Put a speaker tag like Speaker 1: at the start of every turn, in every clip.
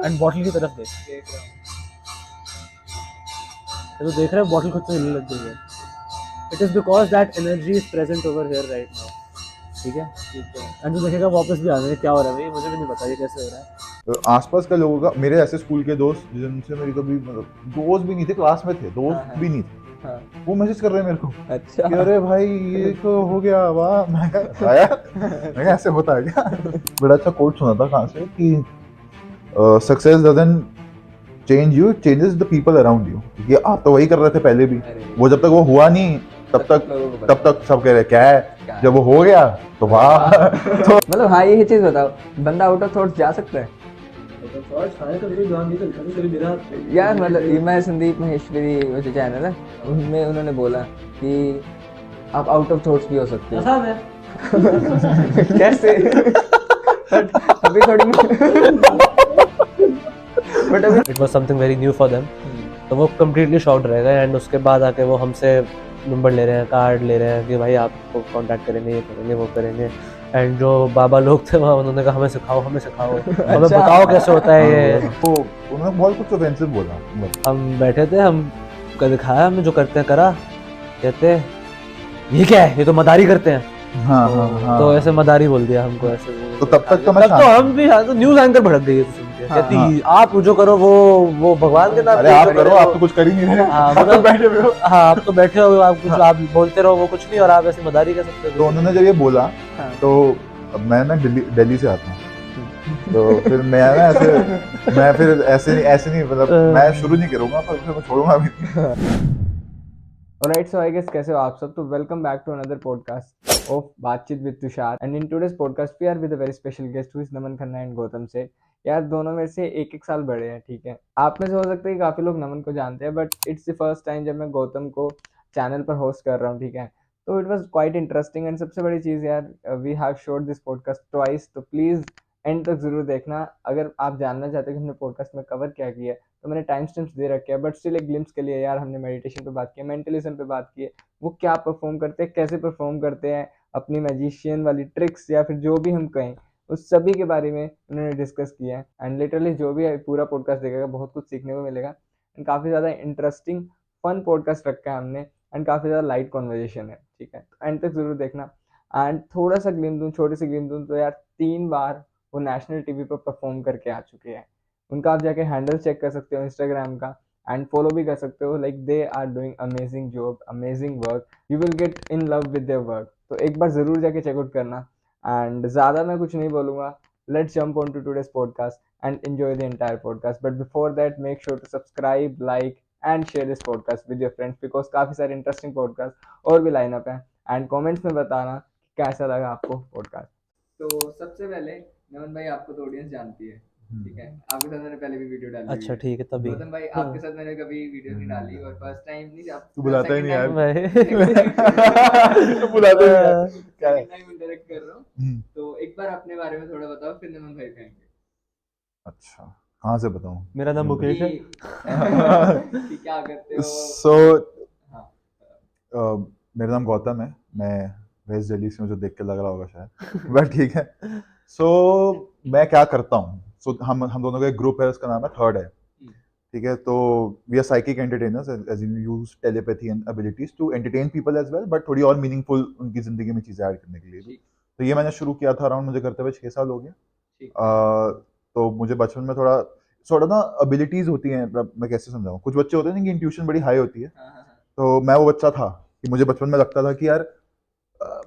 Speaker 1: And bottle की तरफ देख, तो देख रहे हो बॉटल खुद से हिलने लग गई है। It is because that energy is present over here right now. ठीक है एंड तू देखेगा वापस भी आने क्या हो रहा है भाई, मुझे भी नहीं पता ये कैसे हो रहा है।
Speaker 2: आसपास का लोगों का, मेरे ऐसे स्कूल के दोस्त जिनसे मेरी कभी मतलब दोस्त भी नहीं थे, क्लास में थे, दोस्त भी नहीं थे, वो मैसेज कर रहे हैं मेरे को
Speaker 1: अच्छा
Speaker 2: कि अरे भाई ये तो हो गया, वाह। मैं कहा ऐसे होता है क्या? बड़ा अच्छा कोट सुना था कहाँ से कि success doesn't change you, changes the people around you. ये आप तो वही कर रहे थे पहले भी, वो जब तक वो हुआ नहीं तब तक सब कह रहे क्या है, जब वो हो गया तो वाह। तो
Speaker 3: मतलब हाँ ये चीज बताओ, बंदा आउट ऑफ थॉट्स जा सकता है यार? मतलब मैं संदीप महेश्वरी वो जो चैनल है उनमें उन्होंने बोला कि आप आउट ऑफ थॉट्स भी हो सकते हो। कैसे? अभी थोड़ी बट अभी
Speaker 1: it was something very new for them, तो वो कम्प्लीटली शॉक्ड रहेगा। एंड उसके बाद आके वो हमसे नंबर ले रहे हैं, कार्ड ले रहे हैं कि भाई आपको कांटेक्ट करेंगे, ये करेंगे, वो करेंगे। एंड जो बाबा लोग थे वहाँ, उन्होंने कहा हमें सिखाओ हमें बताओ कैसे होता है ये।
Speaker 2: तो उन्होंने बहुत कुछ ऑफेंसिव बोला।
Speaker 1: हम बैठे थे, हम को दिखाया, हमने जो करते हैं करा, कहते ये क्या है, ये तो मदारी करते हैं।
Speaker 2: हाँ,
Speaker 1: तो ऐसे मदारी बोल दिया हमको ऐसे।
Speaker 2: तो तब तक तो
Speaker 1: हम भी तो न्यूज़ एंकर भड़क गई सुन के, कहती आप जो करो वो भगवान के नाम।
Speaker 2: अरे आप करो, आप तो कुछ कर ही नहीं रहे। आप तो बैठे हुए हो।
Speaker 1: हाँ आप तो बैठे हो, आप कुछ आप बोलते रहो, वो कुछ नहीं, और आप ऐसे मदारी कर सकते हो।
Speaker 2: तो उन्होंने जब ये बोला तो मैं ना दिल्ली से आता हूँ, तो फिर मैं फिर ऐसे नहीं मतलब मैं शुरू नहीं करूंगा, पर फिर मैं छोड़ूंगा भी।
Speaker 3: Alright, so I guess कैसे हो आप सब? तो welcome back to another podcast of बातचीत with Tushar, and in today's podcast we are with a very special guest who is Naman Khanna and Gautam सेठ। यार दोनों में से एक साल बड़े हैं, ठीक है। आप में से हो सकता है कि काफी लोग नमन को जानते हैं, but it's the first time जब मैं गौतम को चैनल पर होस्ट कर रहा हूँ, ठीक है। तो it was quite interesting, and सबसे बड़ी चीज़ यार, we have shot this podcast twice, तो प्लीज़ एंड तक जरूर देखना अगर आप जानना चाहते हो कि हमने पॉडकास्ट में कवर क्या किया है। तो मैंने टाइम स्टैम्प्स दे रखे हैं, बट स्टिल एक ग्लिम्स के लिए यार हमने मेडिटेशन पे बात की है, मेंटलिज्म पे बात की है, वो क्या परफॉर्म करते हैं, कैसे परफॉर्म करते हैं, अपनी मैजिशियन वाली ट्रिक्स या फिर जो भी हम कहें उस सभी के बारे में उन्होंने डिस्कस किया है। एंड लिटरली जो भी पूरा पॉडकास्ट देखेगा बहुत कुछ सीखने को मिलेगा, एंड काफ़ी ज़्यादा इंटरेस्टिंग फन पॉडकास्ट रखा है हमने, एंड काफ़ी ज़्यादा लाइट कॉन्वर्जेशन है, ठीक है। तो एंड तक जरूर देखना। एंड थोड़ा सा ग्लिम दूँ, छोटी सी ग्लिम दूँ, तो यार 3 बार वो नेशनल टीवी पर परफॉर्म करके आ चुके हैं। उनका आप जाके हैंडल चेक कर सकते हो इंस्टाग्राम का, एंड फॉलो भी कर सकते हो। Like they are doing amazing job, amazing work, you will get in love with their work. तो एक बार ज़रूर जाके चेकआउट करना। एंड ज़्यादा मैं कुछ नहीं बोलूँगा, let's jump on to today's podcast and enjoy the entire podcast. But before that make sure to subscribe, like and share this podcast with your friends, because काफ़ी सारे इंटरेस्टिंग पॉडकास्ट और भी लाइनअप हैं। एंड कॉमेंट्स में बताना कैसा लगा आपको पॉडकास्ट। तो सबसे पहले नमन भाई, आपको तो ऑडियंस जानती है, ठीक है। आपके साथ मैंने पहले भी वीडियो डाली।
Speaker 1: अच्छा ठीक है, तभी
Speaker 3: गौतम भाई आपके साथ मैंने कभी वीडियो नहीं डाली, और फर्स्ट टाइम नहीं, आप
Speaker 2: तू बुलाता ही नहीं यार।
Speaker 3: बुलाता ही नहीं, सेकंड टाइम इंटरेक्ट कर रहा हूं। तो एक बार अपने बारे में थोड़ा बताओ, फिर नमन भाई कहेंगे।
Speaker 2: अच्छा, कहाँ से बताऊं?
Speaker 1: मेरा नाम मुकेश है।
Speaker 3: कि क्या करते हो?
Speaker 2: मेरा नाम गौतम है, मैं वेस्ट दिल्ली से हूँ, जो देख के लग रहा होगा शायद, बट ठीक है। मैं क्या करता हूँ? हम दोनों का एक ग्रुप है, उसका नाम है थर्ड है, ठीक है। तो we are psychic entertainers, as in use telepathy and abilities to entertain people as well, but थोड़ी और मीनिंगफुल उनकी जिंदगी में चीजें ऐड करने के लिए भी। तो ये मैंने शुरू किया था अराउंड, मुझे करते हुए 6 साल हो गया। तो मुझे बचपन में थोड़ा ना एबिलिटीज होती हैं, मैं कैसे समझाऊं, कुछ बच्चे होते हैं जिनकी इंट्यूशन बड़ी हाई होती है। तो मैं वो बच्चा था कि मुझे बचपन में लगता था कि यार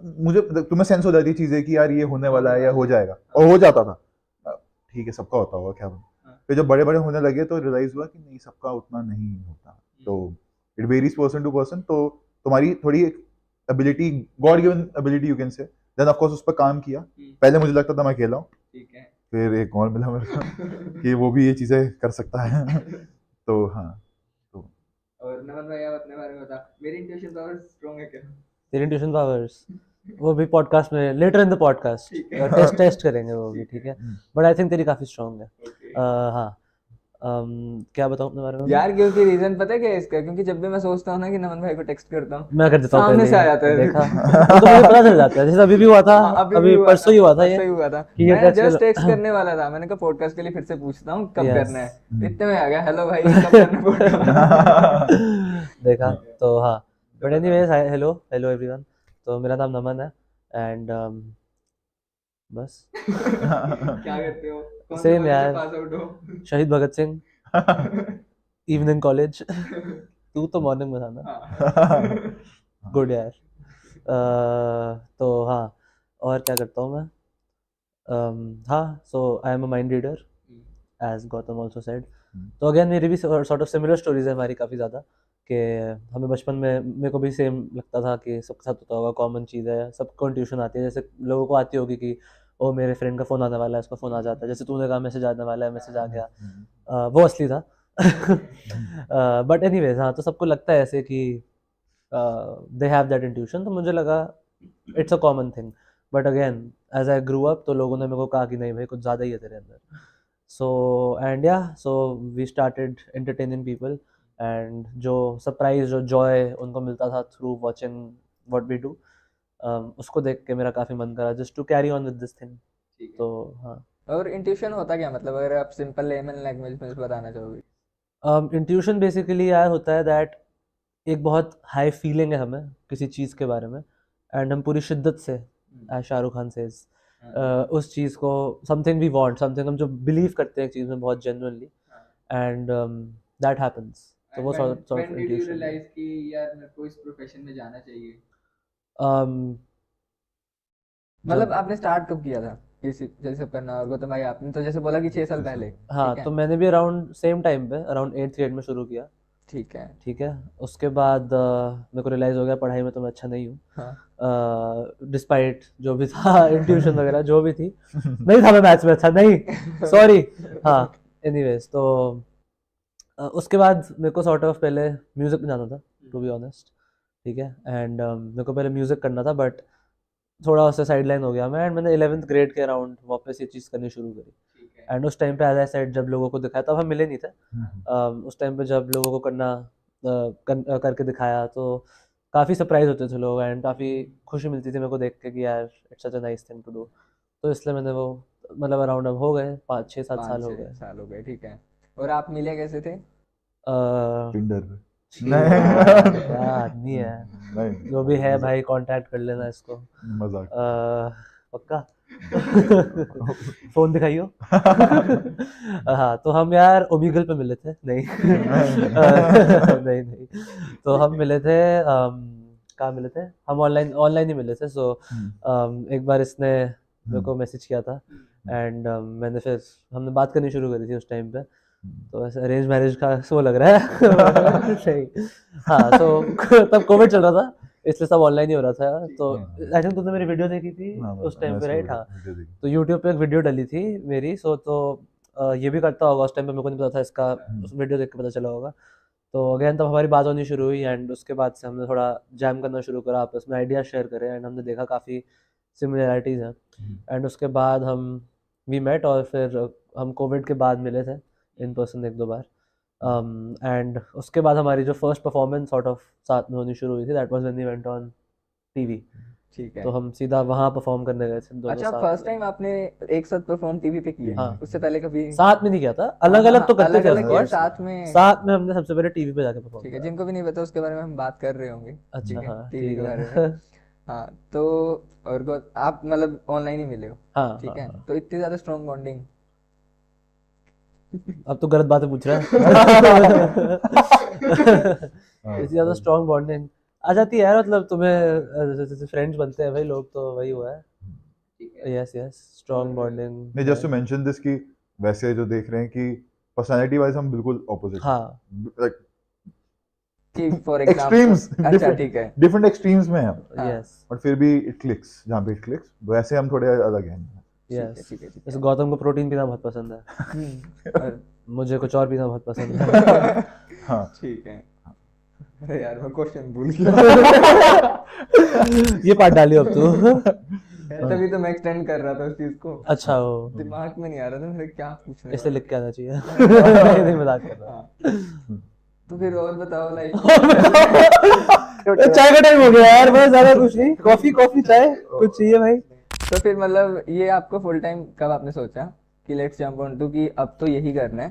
Speaker 2: मुझे तुम्हें सेंस हो जाती चीजें कि यार ये होने वाला है या हो जाएगा, और हो जाता था। ठीक है, सबका होता होगा, क्या फिर जब बड़े बड़े होने लगे तो रियलाइज हुआ कि नहीं, सबका उतना नहीं होता। तो it varies person to person. तो तुम्हारी थोड़ी ability, God given ability you can say, then of course उस पर काम किया। पहले मुझे लगता था मैं अकेला हूँ, ठीक है, फिर एक और मिला मेरे को कि वो भी ये चीजें कर सकता है। तो हाँ। तो
Speaker 3: और नमन भाई आप अपने बारे में बता, मेरी इंट्यूशन पावर स्ट्रांग है क्या?
Speaker 1: तेरी इंट्यूशन पावर्स वो भी पॉडकास्ट में, later in the podcast test करेंगे वो भी, ठीक है। बट आई थिंक तेरी काफ़ी स्ट्रांग है। हाँ, क्या बताऊं अपने बारे में?
Speaker 3: यार क्योंकि रीजन पता है क्या है इसका, क्योंकि जब भी मैं सोचता हूँ ना कि नमन भाई को टेक्स्ट करता हूँ,
Speaker 1: मैं कर देता हूँ
Speaker 3: सामने
Speaker 1: पहले
Speaker 3: से आ
Speaker 1: ही।
Speaker 3: जाता है।
Speaker 1: देखा वो तो मुझे पता चल जाता है, जैसे अभी भी हुआ था।
Speaker 3: हाँ, अभी भी
Speaker 1: अभी
Speaker 3: हुआ
Speaker 1: परसों
Speaker 3: था,
Speaker 1: ही हुआ था ये
Speaker 3: परसों ही हुआ था।
Speaker 1: कि ये
Speaker 3: मैं
Speaker 1: टेक्स्ट
Speaker 3: जस्ट टेक्स्ट
Speaker 1: कर।
Speaker 3: करने वाला था, मैंने कहा पॉडकास्ट के लिए फिर से पूछता हूँ कब
Speaker 1: यस।
Speaker 3: करना है, इतने में आ गया हेलो भाई कब करना है पॉडकास्ट।
Speaker 1: देखा तो हाँ। But anyways, hello hello everyone. तो मेरा नाम नमन है एंड बस
Speaker 3: क्या करते हो, कौन से
Speaker 1: सेम
Speaker 3: कॉलेज से
Speaker 1: यार,
Speaker 3: पास आउट हो?
Speaker 1: शहीद भगत सिंह इवनिंग कॉलेज। तू तो मॉर्निंग में था ना।
Speaker 3: हाँ।
Speaker 1: गुड यार। तो हाँ, और क्या करता हूँ मैं? हाँ, so I am a mind reader as Gautam also said. तो अगेन मेरी भी सॉर्ट ऑफ सिमिलर स्टोरीज है हमारी काफ़ी ज़्यादा, कि हमें बचपन में मेरे को भी सेम लगता था कि सबके साथ होता होगा, कॉमन चीज़ है, सबको ट्यूशन आती है, जैसे लोगों को आती होगी कि ओ मेरे फ्रेंड का फ़ोन आने वाला है, उसका फ़ोन आ जाता है, जैसे तूने कहा मैसेज आने वाला है, मैसेज आ गया। वो असली था। बट एनीवेज, हाँ, तो सबको लगता है ऐसे कि दे हैव दैट इंट्यूशन, तो मुझे लगा it's a common thing. But again as I grew up तो लोगों ने मेरे को कहा कि नहीं भाई कुछ ज़्यादा ही है तेरे अंदर। सो एंड या so we started entertaining people, and जो सरप्राइज, जो जॉय उनको मिलता था through watching what we do, उसको देख के मेरा काफ़ी मन करा just to carry on with this thing. तो हाँ,
Speaker 3: और इंट्यूशन होता क्या, मतलब अगर आप सिंपल लेमन लैंग्वेज में बताना चाहोगे?
Speaker 1: इंट्यूशन बेसिकली यार होता है दैट एक बहुत हाई फीलिंग है हमें किसी चीज़ के बारे में, एंड हम पूरी शिद्दत से, एज शाहरुख खान से, उस चीज़ को, समथिंग वी वांट, समथिंग हम जो बिलीव करते हैं एक चीज़ में बहुत जेन्युइनली, एंड दैट हैपेंस। तो वो सॉर्ट ऑफ इंट्यूशन है।
Speaker 3: कि यार मेरे को इस प्रोफेशन में जाना चाहिए?
Speaker 1: um,
Speaker 3: मतलब
Speaker 1: जब
Speaker 3: आपने स्टार्ट कब किया था इस जैसे करना, और गौतम भाई आपने तो जैसे बोला कि 6 साल पहले,
Speaker 1: हाँ,
Speaker 3: ठीक है?
Speaker 1: तो मैंने भी अराउंड सेम टाइम पे, अराउंड 8th ग्रेड में शुरू किया।
Speaker 3: ठीक है।
Speaker 1: ठीक है, उसके बाद मेरे को रियलाइज़ हो गया पढ़ाई में तो मैं अच्छा नहीं हूँ,
Speaker 3: हाँ।
Speaker 1: डिस्पाइट जो भी था इंट्यूशन वगैरह जो भी थी, नहीं था मैं मैथ्स में अच्छा, नहीं, सॉरी। हाँ, एनीवेज, तो उसके बाद मेरे को सॉर्ट ऑफ पहले म्यूज़िक में जाना था, टू बी ऑनेस्ट। ठीक है, एंड मेरे को पहले म्यूज़िक करना था, बट थोड़ा उससे साइडलाइन हो गया मैं, एंड मैंने 11th ग्रेड के अराउंड वापस ये चीज़ करनी शुरू करी। एंड उस टाइम पे एज आई सेड जब लोगों को दिखाया, तब हम मिले नहीं थे। उस टाइम पे जब लोगों को करके दिखाया तो काफ़ी सरप्राइज होते थे लोग, एंड काफ़ी खुशी मिलती थी मेरे को देख के कि यार it's such a nice thing to do. तो इसलिए मैंने वो, मतलब अराउंड अब हो गए 5-6-7 साल हो गए।
Speaker 3: साल हो गए, ठीक है। और आप मिले कैसे थे?
Speaker 2: टिंडर पे।
Speaker 1: छी यार, क्या आदमी है।
Speaker 2: नहीं,
Speaker 1: जो भी है भाई कांटेक्ट कर लेना इसको।
Speaker 2: मजाक।
Speaker 1: पक्का। फोन दिखाइयो। हाँ, तो हम यार ओमीगल पे मिले थे, नहीं। नहीं नहीं, तो हम मिले थे, कहाँ मिले थे हम? ऑनलाइन ऑनलाइन ही मिले थे। सो एक बार इसने मेरे को मैसेज किया था, एंड मैंने फिर, हमने बात करनी शुरू करी थी उस टाइम पे, तो ऐसे अरेंज मैरिज का वो लग रहा है। सही। हाँ, तो तब कोविड चल रहा था, इसलिए सब ऑनलाइन ही हो रहा था। तो आई थिंक तुमने मेरी वीडियो देखी थी उस टाइम पे, राइट? हाँ, तो यूट्यूब पे एक वीडियो डली थी मेरी, सो तो ये भी करता होगा, उस टाइम पे मेरे को नहीं पता था इसका, उस वीडियो देख के पता चला होगा। तो अगेन तब हमारी बात होनी शुरू हुई, एंड उसके बाद से हमने थोड़ा जैम करना शुरू करा, आपस में आइडिया शेयर करे, एंड हमने देखा काफ़ी सिमिलैरिटीज़ हैं। एंड उसके बाद हम वी मेट, और फिर हम कोविड के बाद मिले थे इन पर्सन 1-2 बार। एंड उसके बाद हमारी जो फर्स्ट परफॉर्मेंस सॉर्ट ऑफ साथ में होनी शुरू हुई थी, that was when we went on TV.
Speaker 3: ठीक है।
Speaker 1: तो हम सीधा वहाँ परफॉर्म करने गए थे दोनों
Speaker 3: अच्छा,
Speaker 1: साथ
Speaker 3: फर्स्ट
Speaker 1: में।
Speaker 3: टाइम आपने एक साथ परफॉर्म टीवी पे किया?
Speaker 1: हाँ।
Speaker 3: उससे पहले कभी?
Speaker 1: साथ में नहीं किया था, अलग अलग तो करते थे
Speaker 3: अलग-अलग
Speaker 1: of
Speaker 3: किया,
Speaker 1: course।
Speaker 3: साथ में।
Speaker 1: साथ में हमने सबसे पहले टीवी पे जाके परफॉर्म
Speaker 3: ठीक है,
Speaker 1: करा।
Speaker 3: जिनको भी नहीं पता उसके बारे में हम बात कर रहे होंगे।
Speaker 1: अच्छा,
Speaker 3: ठीक है,
Speaker 1: हाँ,
Speaker 3: टीवी
Speaker 1: ठीक
Speaker 3: के बारे में।
Speaker 1: है।
Speaker 3: हाँ, तो और आप मतलब ऑनलाइन ही मिले हो?
Speaker 1: हाँ
Speaker 3: ठीक
Speaker 1: हाँ
Speaker 3: है,
Speaker 1: हाँ,
Speaker 3: तो इतनी ज्यादा स्ट्रॉन्ग बॉन्डिंग।
Speaker 1: अब तो गलत बातें पूछ रहा है। इतनी ज़्यादा स्ट्रॉन्ग बॉन्डिंग आ जाती है यार, मतलब तुम्हें जैसे फ्रेंड्स बनते हैं भाई लोग, तो वही हुआ है। Yes yes, strong bonding.
Speaker 2: नहीं, जस्ट टू मेंशन दिस कि वैसे जो देख रहे हैं कि पर्सनालिटी वाइज हम बिल्कुल ऑपोजिट
Speaker 1: हाँ,
Speaker 2: लाइक
Speaker 3: कि फॉर
Speaker 2: एक्सट्रीम्स,
Speaker 3: एग्जांपल, अच्छा ठीक है,
Speaker 2: डिफरेंट एक्सट्रीम्स में हम,
Speaker 3: हाँ,
Speaker 1: यस
Speaker 2: बट फिर भी इट क्लिक्स, जहाँ पे इट क्लिक्स वैसे हम थोड़े अलग हैं।
Speaker 1: यस।
Speaker 3: ठीक है।
Speaker 1: जैसे गौतम को प्रोटीन पीना बहुत पसंद है,
Speaker 3: और
Speaker 1: मुझे कुछ और पीना बहुत पसंद है।
Speaker 2: हाँ,
Speaker 3: ठीक है। अरे यार मैं क्वेश्चन भूल गया।
Speaker 1: ये पार्ट डालियो अब तू।
Speaker 3: तभी तो मैं एक्सटेंड कर रहा था उस चीज को,
Speaker 1: अच्छा वो
Speaker 3: दिमाग में नहीं आ रहा था मेरे क्या पूछने
Speaker 1: इसलिए
Speaker 3: वाला
Speaker 1: लिख के आना चाहिए। नहीं नहीं, मजाक कर रहा
Speaker 3: था। हाँ, तो फिर और बताओ लाइक
Speaker 1: हूँ। चाय का टाइम हो गया यार, बस ज्यादा कुछ नहीं, कॉफी कॉफी चाय कुछ चाहिए भाई।
Speaker 3: तो फिर मतलब ये आपको फुल टाइम कब आपने सोचा कि लेट्स जंप ऑन टू कि अब तो यही करना है,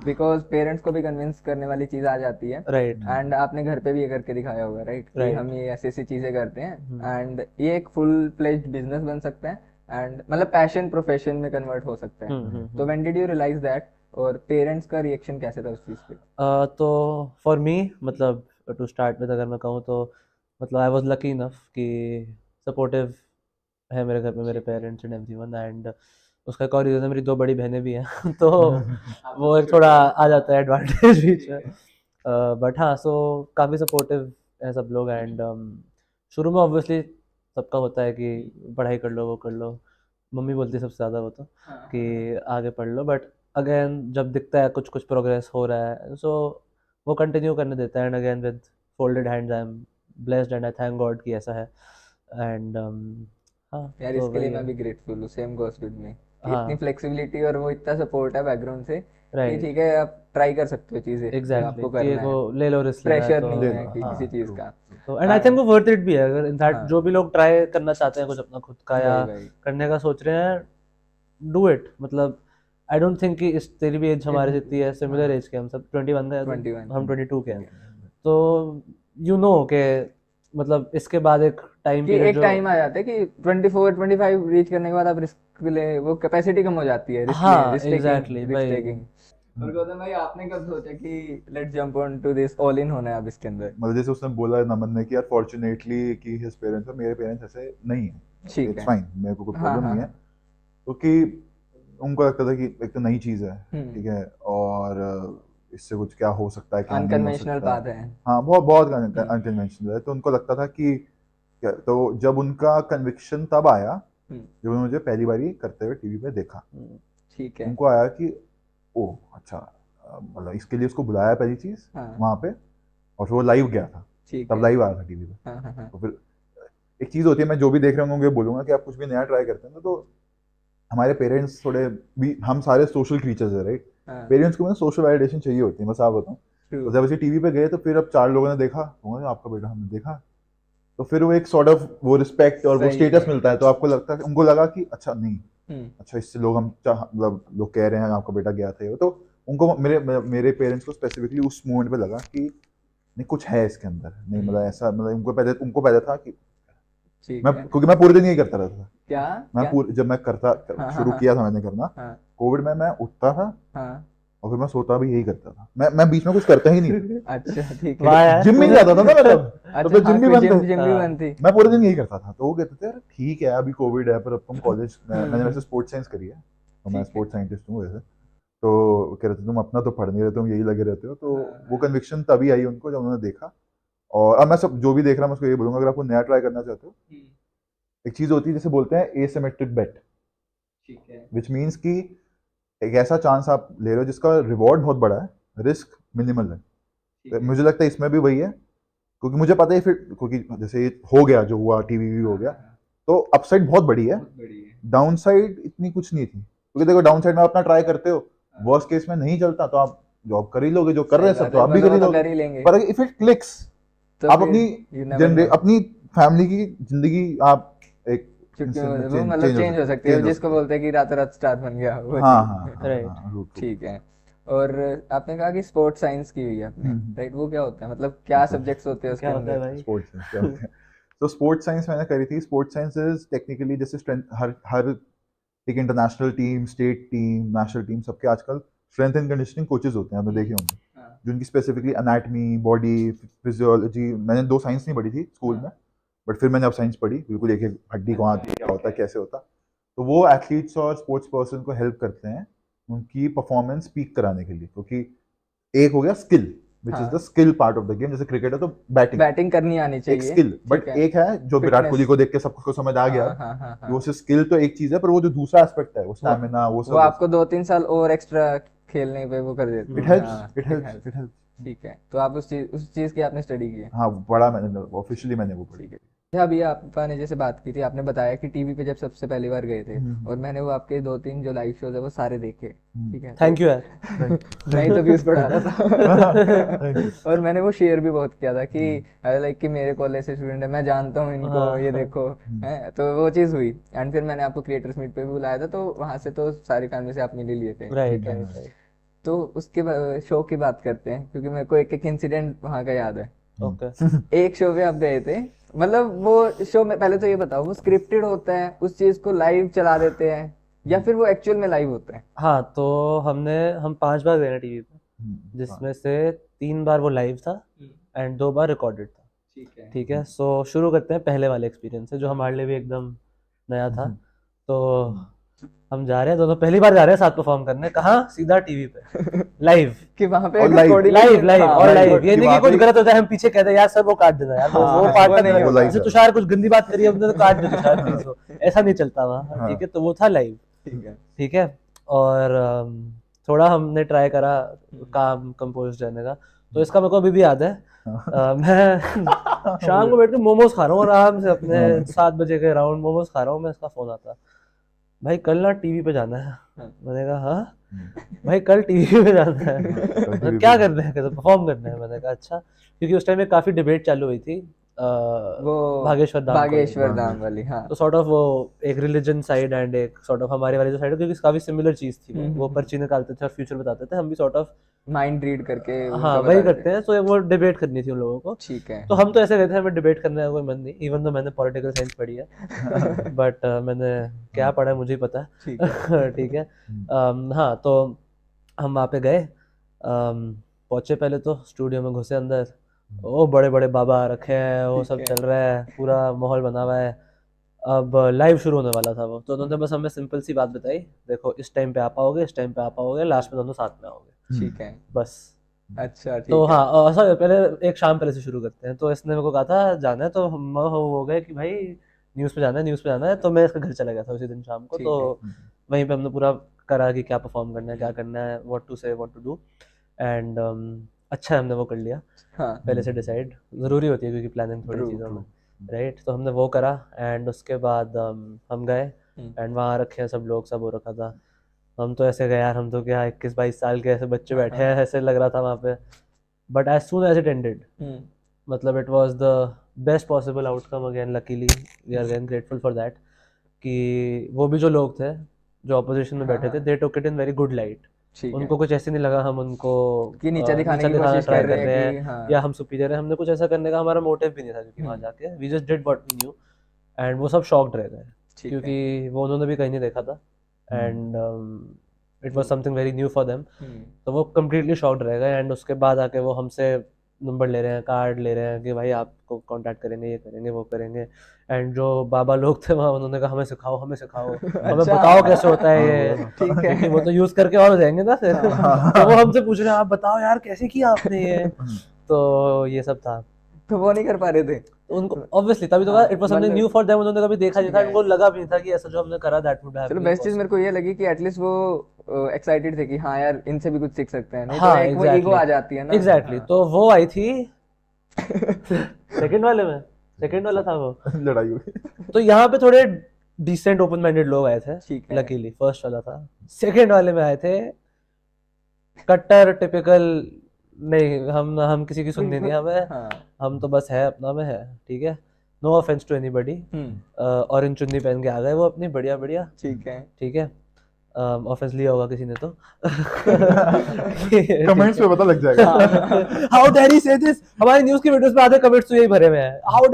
Speaker 3: बिकॉज पेरेंट्स को भी कन्विंस करने वाली चीज आ जाती है,
Speaker 1: राइट
Speaker 3: एंड आपने घर पे भी ये करके दिखाया होगा राइट कि
Speaker 1: Right.
Speaker 3: हम ये ऐसी ऐसी चीजें करते हैं एंड ये एक फुल फ्लेज्ड बिजनेस बन सकता है एंड मतलब पैशन प्रोफेशन में कन्वर्ट हो सकता है। तो when did you realise that, और पेरेंट्स का रिएक्शन कैसे था उस चीज पे?
Speaker 1: तो फॉर मी मतलब टू स्टार्ट विद अगर मैं कहूँ तो मतलब आई वाज लकी इनफ कि सपोर्टिव है मेरे घर पे मेरे पेरेंट्स एंड एवरीवन, एंड उसका एक और रीज़न है मेरी 2 बड़ी बहनें भी हैं तो वो एक थोड़ा आ जाता है एडवांटेज बीच में। बट हाँ, सो काफ़ी सपोर्टिव है सब लोग, एंड शुरू में ऑब्वियसली सबका होता है कि पढ़ाई कर लो वो कर लो, मम्मी बोलती है सबसे ज़्यादा वो तो कि आगे पढ़ लो, बट अगेन जब दिखता है कुछ कुछ प्रोग्रेस हो रहा है सो वो कंटिन्यू करने देता है, and again with folded hands I am blessed and I thank God कि ऐसा है। एंड हाँ
Speaker 3: यार
Speaker 1: तो
Speaker 3: इसके लिए
Speaker 1: वही है।
Speaker 3: मैं भी ग्रेटफुल हूँ, सेम गोस विद मी।
Speaker 1: हाँ
Speaker 3: इतनी फ्लेक्सिबिलिटी और वो इतना सपोर्ट है बैकग्राउंड से कि
Speaker 1: राइट
Speaker 3: ठीक है आप ट्राई कर सकते हो चीजें जो
Speaker 1: एग्जैक्टली
Speaker 3: आपको
Speaker 1: कि
Speaker 3: करना
Speaker 1: वो
Speaker 3: है,
Speaker 1: ले लो रिस्क लेना है
Speaker 3: प्रेशर
Speaker 1: तो
Speaker 3: नहीं
Speaker 2: ले
Speaker 3: है
Speaker 2: लो,
Speaker 3: कि
Speaker 1: हाँ
Speaker 3: किसी चीज
Speaker 2: true.
Speaker 3: का।
Speaker 1: तो एंड आई थिंक वो वर्थ इट भी है, अगर इनफैक्ट
Speaker 3: हाँ
Speaker 1: जो भी लोग ट्राई करना चाहते हैं कुछ अपना खुद का या
Speaker 3: वही वही
Speaker 1: करने का सोच रहे हैं, डू इट। मतलब आई डोंट थिंक कि इस तेरी भी एज हमारे जितनी है, सिमिलर एज के हम सब 21 का है, तो
Speaker 3: 21
Speaker 1: हम 22 के हैं, तो यू नो के मतलब इसके बाद एक टाइम
Speaker 3: कि
Speaker 1: पीरियड
Speaker 3: एक
Speaker 1: जो
Speaker 3: टाइम आ जाता है कि 24 25 रीच करने के बाद आप रिस्क ले, वो कैपेसिटी कम हो जाती है
Speaker 1: हाँ
Speaker 3: रिस्क
Speaker 1: एग्जैक्टली
Speaker 3: टेकिंग
Speaker 1: भाई।
Speaker 3: और गौतम भाई आपने कब सोचा कि let's jump on to this, all in होना है अब इसके अंदर?
Speaker 2: मतलब जैसे उसने बोला नमन ने कि यार फॉर्चुनेटली कि हिज पेरेंट्स और मेरे पेरेंट्स ऐसे नहीं है,
Speaker 3: ठीक
Speaker 2: इट्स
Speaker 3: है।
Speaker 2: फाइन, मेरे को कोई
Speaker 3: हाँ
Speaker 2: प्रॉब्लम
Speaker 3: हाँ
Speaker 2: नहीं है, क्योंकि उनको लगता था कि एक तो नई चीज़ है, ठीक है, और इससे कुछ क्या हो सकता है क्या नहीं हो
Speaker 3: अनकन्वेंशनल
Speaker 2: सकता
Speaker 3: पाथ
Speaker 2: है।
Speaker 3: है।
Speaker 2: हाँ बहुत बहुत अनकन्वेंशनल है, तो उनको लगता था कि तो जब उनका कन्विक्शन तब आया जब उन्होंने मुझे पहली बारी करते हुए टीवी पे देखा,
Speaker 3: ठीक है।
Speaker 2: उनको आया कि ओ अच्छा, मतलब इसके लिए उसको बुलाया पहली चीज़
Speaker 3: हाँ
Speaker 2: वहाँ पे, और फिर वो लाइव गया था,
Speaker 3: ठीक
Speaker 2: तब
Speaker 3: है।
Speaker 2: लाइव आया था टीवी पे।
Speaker 3: हाँ हाँ हाँ
Speaker 2: तो फिर एक चीज़ होती है, मैं जो भी देख रहा हूँ बोलूंगा कि आप कुछ भी नया ट्राई करते हैं ना, तो हमारे पेरेंट्स थोड़े भी, हम सारे सोशल क्रीचर्स है राइट,
Speaker 3: हाँ
Speaker 2: पेरेंट्स को ना सोशल वैलिडेशन चाहिए होती है, बस आप बताऊँ। तो
Speaker 3: ट्रू।
Speaker 2: जब ऐसे टीवी पे गए तो फिर अब 4 लोगों ने देखा, तो आपका बेटा हमने देखा, तो फिर वो एक सॉर्ट ऑफ वो रिस्पेक्ट और वो
Speaker 3: सही
Speaker 2: स्टेटस
Speaker 3: है।
Speaker 2: मिलता है, तो आपको लगता है, उनको लगा कि अच्छा नहीं,
Speaker 3: हम्म
Speaker 2: अच्छा इससे लोग मतलब लोग कह रहे हैं आपका बेटा गया था ये, तो उनको मेरे पेरेंट्स को स्पेसिफिकली उस मोमेंट पे लगा कि नहीं कुछ है इसके अंदर, नहीं मतलब ऐसा, मतलब उनको पहले था कि
Speaker 3: ठीक
Speaker 2: मैं,
Speaker 3: है।
Speaker 2: क्योंकि मैं पूरे दिन यही करता रहता था,
Speaker 3: क्या
Speaker 2: मैं
Speaker 3: क्या?
Speaker 2: पूरे जब मैं
Speaker 3: हाँ
Speaker 2: शुरू
Speaker 3: हाँ
Speaker 2: किया था मैंने करना
Speaker 3: हाँ
Speaker 2: कोविड में, मैं उठता था
Speaker 3: हाँ
Speaker 2: और फिर मैं सोता भी यही करता था, मैं बीच में कुछ करता ही नहीं
Speaker 3: अच्छा ठीक
Speaker 1: वाह
Speaker 3: है।
Speaker 1: यार,
Speaker 2: जिम भी नहीं जाता था ना मैं तब
Speaker 3: अच्छा
Speaker 2: तो
Speaker 3: हाँ
Speaker 2: जिम भी
Speaker 3: कोई
Speaker 2: बंद था,
Speaker 3: जिम भी
Speaker 1: हाँ।
Speaker 3: बंद थी।
Speaker 2: मैं पूरे दिन यही करता था, तो वो कहते थे यार ठीक है अभी कोविड है पर अब तुम कॉलेज, मैंने वैसे स्पोर्ट्स साइंस करी है, तो मैं
Speaker 3: ठीक है।
Speaker 2: स्पोर्ट्स साइंटिस्ट हूँ वैसे, तो कह रहे थे तुम अपना तो पढ़ नहीं रहे, तुम यही लगे रहते हो, तो वो कन्विक्शन तभी आई उनको जब उन्होंने देखा। और अब मैं सब जो भी देख रहा हूँ मैं उसको ये बोलूंगा, अगर आपको नया ट्राई करना चाहते हो, एक चीज़ होती है जिसे बोलते हैं एसिमेट्रिक बेट,
Speaker 3: ठीक है।
Speaker 2: विच मीन्स कि एक ऐसा चांस आप ले रहे हो जिसका रिवॉर्ड बहुत बड़ा है, रिस्क मिनिमल है, तो मुझे लगता है इसमें भी वही है, क्योंकि मुझे पता है फिर, क्योंकि जैसे ये हो गया जो हुआ टीवी भी हो गया, तो अपसाइड बहुत बड़ी है, डाउन साइड इतनी कुछ नहीं थी, क्योंकि देखो डाउन साइड में अपना ट्राई करते हो, वर्स्ट केस में नहीं चलता तो आप जॉब कर ही लोगे, जो कर रहे हैं सब तो आप भी कर ही लोगे,
Speaker 3: कर ही लेंगे।
Speaker 2: पर इफ इट क्लिक्स
Speaker 3: तो
Speaker 2: आप
Speaker 3: फिर
Speaker 2: अपनी
Speaker 3: you never know।
Speaker 2: अपनी फैमिली की जिंदगी आप एक
Speaker 3: क्योंकि
Speaker 2: instant में
Speaker 3: वो मतलब चेंज हो सकती है,
Speaker 2: change हो
Speaker 3: जिसको
Speaker 2: सकते
Speaker 3: बोलते हैं कि रातों रात स्टार बन गया वो
Speaker 2: हैं। हाँ
Speaker 3: चीज।
Speaker 2: हाँ हाँ
Speaker 1: Right.
Speaker 2: हाँ, true, true.
Speaker 3: ठीक है। और आपने कहा कि स्पोर्ट्स साइंस की हुई है आपने, राइट? वो क्या होता है, मतलब क्या सब्जेक्ट्स होते हैं उसके
Speaker 1: क्या होता है
Speaker 3: अंदर?
Speaker 1: भाई?
Speaker 2: स्पोर्ट्स साइंस क्या होता है? तो स्पोर्ट्स साइंस मैंने करी थी, स्पोर्ट्स साइंस इज टेक्निकली जैसे स्ट्रेंथ, हर एक international team, state team, national team, सबके आजकल स्ट्रेंथ एंड कंडीशनिंग कोचेज होते हैं, आपने देखे होंगे,
Speaker 3: हाँ,
Speaker 2: जिनकी स्पेसिफिकली एनाटमी, बॉडी, फिजियोलॉजी, मैंने 2 साइंस नहीं पढ़ी थी स्कूल में, बट फिर मैंने अब साइंस पढ़ी, बिल्कुल एक एक हड्डी कहाँ क्या होता है कैसे होता, तो वो एथलीट्स और स्पोर्ट्स पर्सन को हेल्प करते हैं उनकी परफॉर्मेंस पीक कराने के लिए, क्योंकि एक हो गया skill which is the skill part of the game, जैसे क्रिकेट है तो बैटिंग
Speaker 3: करनी आनी
Speaker 2: एक
Speaker 3: चाहिए,
Speaker 2: स्किल, बट
Speaker 3: ठीक है।
Speaker 2: एक है जो विराट
Speaker 3: Fitness।
Speaker 2: कोहली को देख के सबको समझ आ गया,
Speaker 3: हाँ हाँ हाँ
Speaker 2: वो सिर्फ स्किल तो एक चीज है, पर वो जो दूसरा एस्पेक्ट है वो स्टैमिना, वो
Speaker 3: वो
Speaker 2: सब
Speaker 3: आपको 2-3 साल और एक्स्ट्रा खेलने पे वो कर देते
Speaker 2: इट
Speaker 3: हैं।
Speaker 2: हेल्प्स,
Speaker 3: हाँ,
Speaker 2: इट हेल्प्स, इट हेल्प्स।
Speaker 3: ठीक है। तो आप उस चीज की आपने स्टडी की है?
Speaker 2: हाँ पढ़ा मैंने, ऑफिशियली मैंने वो पढ़ी।
Speaker 3: अभी आपा ने जैसे बात की थी, आपने बताया कि टीवी पे जब सबसे पहली बार गए थे, और मैंने वो आपके 2-3 जो लाइव शोज है वो सारे देखे, ठीक है।
Speaker 1: थैंक यू यार।
Speaker 3: मैं ही तो व्यूज बढ़ा रहा था।
Speaker 2: Thank you.
Speaker 3: और मैंने वो शेयर भी बहुत किया था कि लाइक कि मेरे कॉलेज से स्टूडेंट है, मैं जानता हूँ इनको,
Speaker 1: हाँ,
Speaker 3: ये देखो है, तो वो चीज़ हुई। एंड फिर मैंने आपको क्रिएटर्स मीट पे भी बुलाया था, तो वहां से तो सारी फैमिली से आप मिल ही लिए थे,
Speaker 1: राइट
Speaker 3: ठीक है।
Speaker 1: राइट।
Speaker 3: तो उसके शो की बात करते हैं, क्योंकि मेरे को एक एक इंसिडेंट वहां का याद है।
Speaker 1: ओके।
Speaker 3: एक शो पे आप गए थे, मतलब वो शो में, पहले तो ये बताओ, वो स्क्रिप्टेड होता है, उस चीज को लाइव चला देते हैं, या फिर वो एक्चुअल में लाइव होता है?
Speaker 1: हाँ तो हम 5 बार गए ना टीवी पे, जिसमें से 3 बार वो लाइव था एंड 2 बार रिकॉर्डेड था।
Speaker 3: ठीक है।
Speaker 1: ठीक है, सो शुरू करते हैं पहले वाले एक्सपीरियंस से, जो हमारे लिए भी एकदम नया था। तो हम जा रहे हैं, दोनों पहली बार जा रहे हैं साथ परफॉर्म करने। कहाँ? सीधा टीवी पे लाइव।
Speaker 3: कि वहां पे
Speaker 2: और live,
Speaker 3: recording
Speaker 1: लाइव
Speaker 3: नहीं है।
Speaker 1: लाइव
Speaker 3: हाँ,
Speaker 1: और
Speaker 2: live,
Speaker 1: लाइव, ये
Speaker 2: कि
Speaker 1: नहीं कि
Speaker 2: वहाँ
Speaker 1: कुछ
Speaker 2: पे-
Speaker 1: गलत होता है हम पीछे कहते हैं यार सर वो काट देना यार, वो
Speaker 3: हाँ,
Speaker 1: पार्ट
Speaker 3: वो
Speaker 1: का
Speaker 3: नहीं
Speaker 1: नहीं
Speaker 3: होता।
Speaker 1: होता। जैसे तुषार कुछ गंदी बात करी हमने तो काट दे तुषार प्लीज, हो ऐसा नहीं चलता वहाँ।
Speaker 2: हाँ।
Speaker 1: ठीक है, तो वो था लाइव।
Speaker 3: ठीक है।
Speaker 1: ठीक है, और थोड़ा हमने ट्राई करा काम कंपोज रहने का। तो इसका मेरे को अभी भी याद है, मैं शाम को बैठ के मोमोज खा रहा हूँ आराम से, अपने 7 बजे के अराउंड मोमोज खा रहा हूँ मैं। इसका फोन आता, भाई कल ना टीवी पे जाना है। मैंने कहा हाँ भाई कल टीवी पे जाना है।
Speaker 2: TV
Speaker 1: क्या
Speaker 2: पे।
Speaker 1: करना है? कहते परफॉर्म करना है। मैंने कहा अच्छा, क्योंकि उस टाइम में काफी डिबेट चालू हुई थी
Speaker 3: वो
Speaker 1: भागेश्वर धाम को
Speaker 3: भागेश्वर
Speaker 1: लेकर।
Speaker 3: धाम वाली, हाँ।
Speaker 1: तो सॉर्ट ऑफ वो एक रिलीजन साइड एंड एक सॉर्ट ऑफ हमारी वाली जो साइड है, क्योंकि काफी सिमिलर चीज थी वो पर्ची निकालते थे और फ्यूचर बताते थे, हम भी सॉर्ट ऑफ
Speaker 3: माइंड रीड करके
Speaker 1: हाँ
Speaker 3: उनका
Speaker 1: वही
Speaker 3: बताते
Speaker 1: करते हैं। तो वो डिबेट करनी थी उन लोगों को।
Speaker 3: ठीक है।
Speaker 1: तो हम तो ऐसे गए थे, हमें डिबेट करने का कोई मन नहीं, इवन तो मैंने पॉलिटिकल साइंस पढ़ी है बट मैंने क्या पढ़ा है मुझे ही पता है।
Speaker 3: ठीक है।
Speaker 1: ठीक है। हाँ तो हम वहाँ पे गए, पहुंचे, पहले तो स्टूडियो में घुसे अंदर, वो बड़े बड़े बाबा आ रखे हैं, वो सब चल रहा है, पूरा माहौल बना हुआ है। अब लाइव शुरू होने वाला था वो, तो उन्होंने बस हमें सिंपल सी बात बताई, देखो इस टाइम पे आप आओगे, इस टाइम पे आप आओगे, लास्ट में दोनों साथ में आओगे,
Speaker 3: ठीक है।
Speaker 1: बस।
Speaker 3: अच्छा, ठीक
Speaker 1: तो
Speaker 3: है।
Speaker 1: हाँ सर पहले एक शाम पहले से शुरू करते हैं। तो इसने मेरे को कहा था जाना है, तो हम हो गए कि भाई न्यूज़ पे जाना है, न्यूज़ पे जाना है। तो मैं इसके घर चला गया था उसी दिन शाम को।
Speaker 3: ठीक
Speaker 1: तो वहीं पे हमने पूरा करा कि क्या परफॉर्म करना है, क्या करना है, व्हाट टू से, व्हाट टू डू, एंड अच्छा हमने वो कर लिया
Speaker 3: हाँ।
Speaker 1: पहले से डिसाइड, ज़रूरी होती है क्योंकि प्लानिंग थोड़ी
Speaker 3: True,
Speaker 1: चीज़ों में,
Speaker 3: true.
Speaker 1: राइट। तो हमने वो करा एंड उसके बाद हम गए
Speaker 3: हम्म।
Speaker 1: एंड वहाँ रखे हैं सब लोग, सब हो रखा था। हम तो ऐसे गए यार, हम तो क्या 21-22 साल के ऐसे बच्चे बैठे हैं, ऐसे लग रहा था वहाँ पे। But as soon as it ended, मतलब it was the best possible outcome. Again luckily we are again grateful for that, कि वो भी जो लोग थे जो ऑपोजिशन में बैठे थे, they took it in very good light.
Speaker 3: ठीक
Speaker 1: उनको कुछ ऐसे नहीं लगा हम उनको
Speaker 3: कि नीचा दिखाने की
Speaker 1: दिखाना
Speaker 3: कोशिश
Speaker 1: ट्राई
Speaker 3: कर
Speaker 1: कर
Speaker 3: रहे
Speaker 1: रहे
Speaker 3: हैं कि
Speaker 1: हैं
Speaker 3: हाँ।
Speaker 1: या हम सुपीरियर है। हमने कुछ ऐसा करने का हमारा मोटिव भी नहीं था, क्योंकि वहाँ जाके we just did what we knew, and वो सब शॉक्ड रह गए
Speaker 3: ठीक है।
Speaker 1: क्योंकि वो उन्होंने भी कहीं नहीं देखा था, and it was something very new for them. तो वो कम्प्लीटली शॉक्ड रह गए, एंड उसके बाद आके वो हमसे नंबर ले रहे हैं, कार्ड ले रहे हैं कि भाई आपको कांटेक्ट करेंगे, ये करेंगे, वो करेंगे। एंड जो बाबा लोग थे वहाँ, उन्होंने कहा हमें सिखाओ, हमें सिखाओ, हमें
Speaker 3: अच्छा।
Speaker 1: बताओ कैसे होता है ये,
Speaker 3: ठीक है।
Speaker 1: क्योंकि वो तो यूज करके और हो जाएंगे ना फिर। तो वो हमसे पूछ रहे हैं आप बताओ यार कैसे किया आपने ये। तो ये सब था।
Speaker 3: तो वो नहीं कर पा रहे थे।
Speaker 1: तो उनको ऑब्वियसली तभी तो कहा it was something new for them, उन्होंने कभी देखा नहीं था, उनको लगा भी नहीं था कि ऐसा जो हमने करा दैट वुड हैव।
Speaker 3: चलो बेस्ट चीज मेरे को ये लगी कि एटलीस्ट वो एक्साइटेड थे कि हाँ यार इनसे भी कुछ सीख सकते हैं, नहीं
Speaker 1: हाँ,
Speaker 3: तो एक वो ईगो आ जाती है ना।
Speaker 1: एग्जैक्टली। तो वो आई थी सेकंड वाले में, सेकंड वाला था वो।
Speaker 2: लड़ाई हुई।
Speaker 1: तो यहाँ पे थोड़े डिसेंट ओपन माइंडेड लोग आए थे,
Speaker 3: ठीक है।
Speaker 1: लकीली। फर्स्ट वाला था, सेकंड वाले में आए थे कट्टर टिपिकल, नहीं हम किसी की सुननी नहीं हमें,
Speaker 3: हाँ।
Speaker 1: हम तो बस है अपना में है, ठीक है। No offence to anybody. Orange चुन्नी पहन के आ गए वो अपनी, बढ़िया बढ़िया,
Speaker 3: ठीक है।
Speaker 1: ठीक है। ऑफेंस लिया होगा किसी ने तो
Speaker 2: कमेंट्स में पता लग जाएगा।
Speaker 1: हाउ डेयर ही से दिस, हमारी न्यूज़ की वीडियोस में आधे कमेंट्स तो यही भरे हुए हैं, how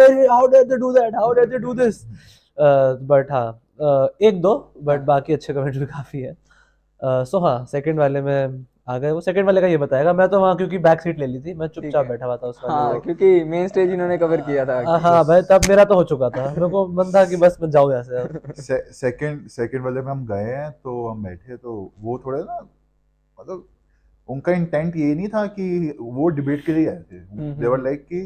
Speaker 1: dare they do that, how dare they do this. But हाँ एक दो, बट बाकी अच्छे कमेंट्स भी काफी है। सो हाँ सेकंड वाले में आ गए। वो सेकंड वाले का ये बताएगा, मैं तो वहाँ क्योंकि बैक सीट ले ली थी, मैं चुपचाप बैठा हुआ था उस वाले
Speaker 3: हाँ, क्योंकि मेन स्टेज इन्होंने कवर किया था।
Speaker 1: हाँ भाई तब मेरा तो हो चुका था, मेरे को मन था कि बस मैं जाऊँ यहाँ से।
Speaker 2: सेकंड वाले में हम गए हैं, तो हम बैठे, तो वो थोड़े ना, मतलब उनका इंटेंट ये नहीं था कि वो डिबेट के लिए आए थे। दे वर लाइक कि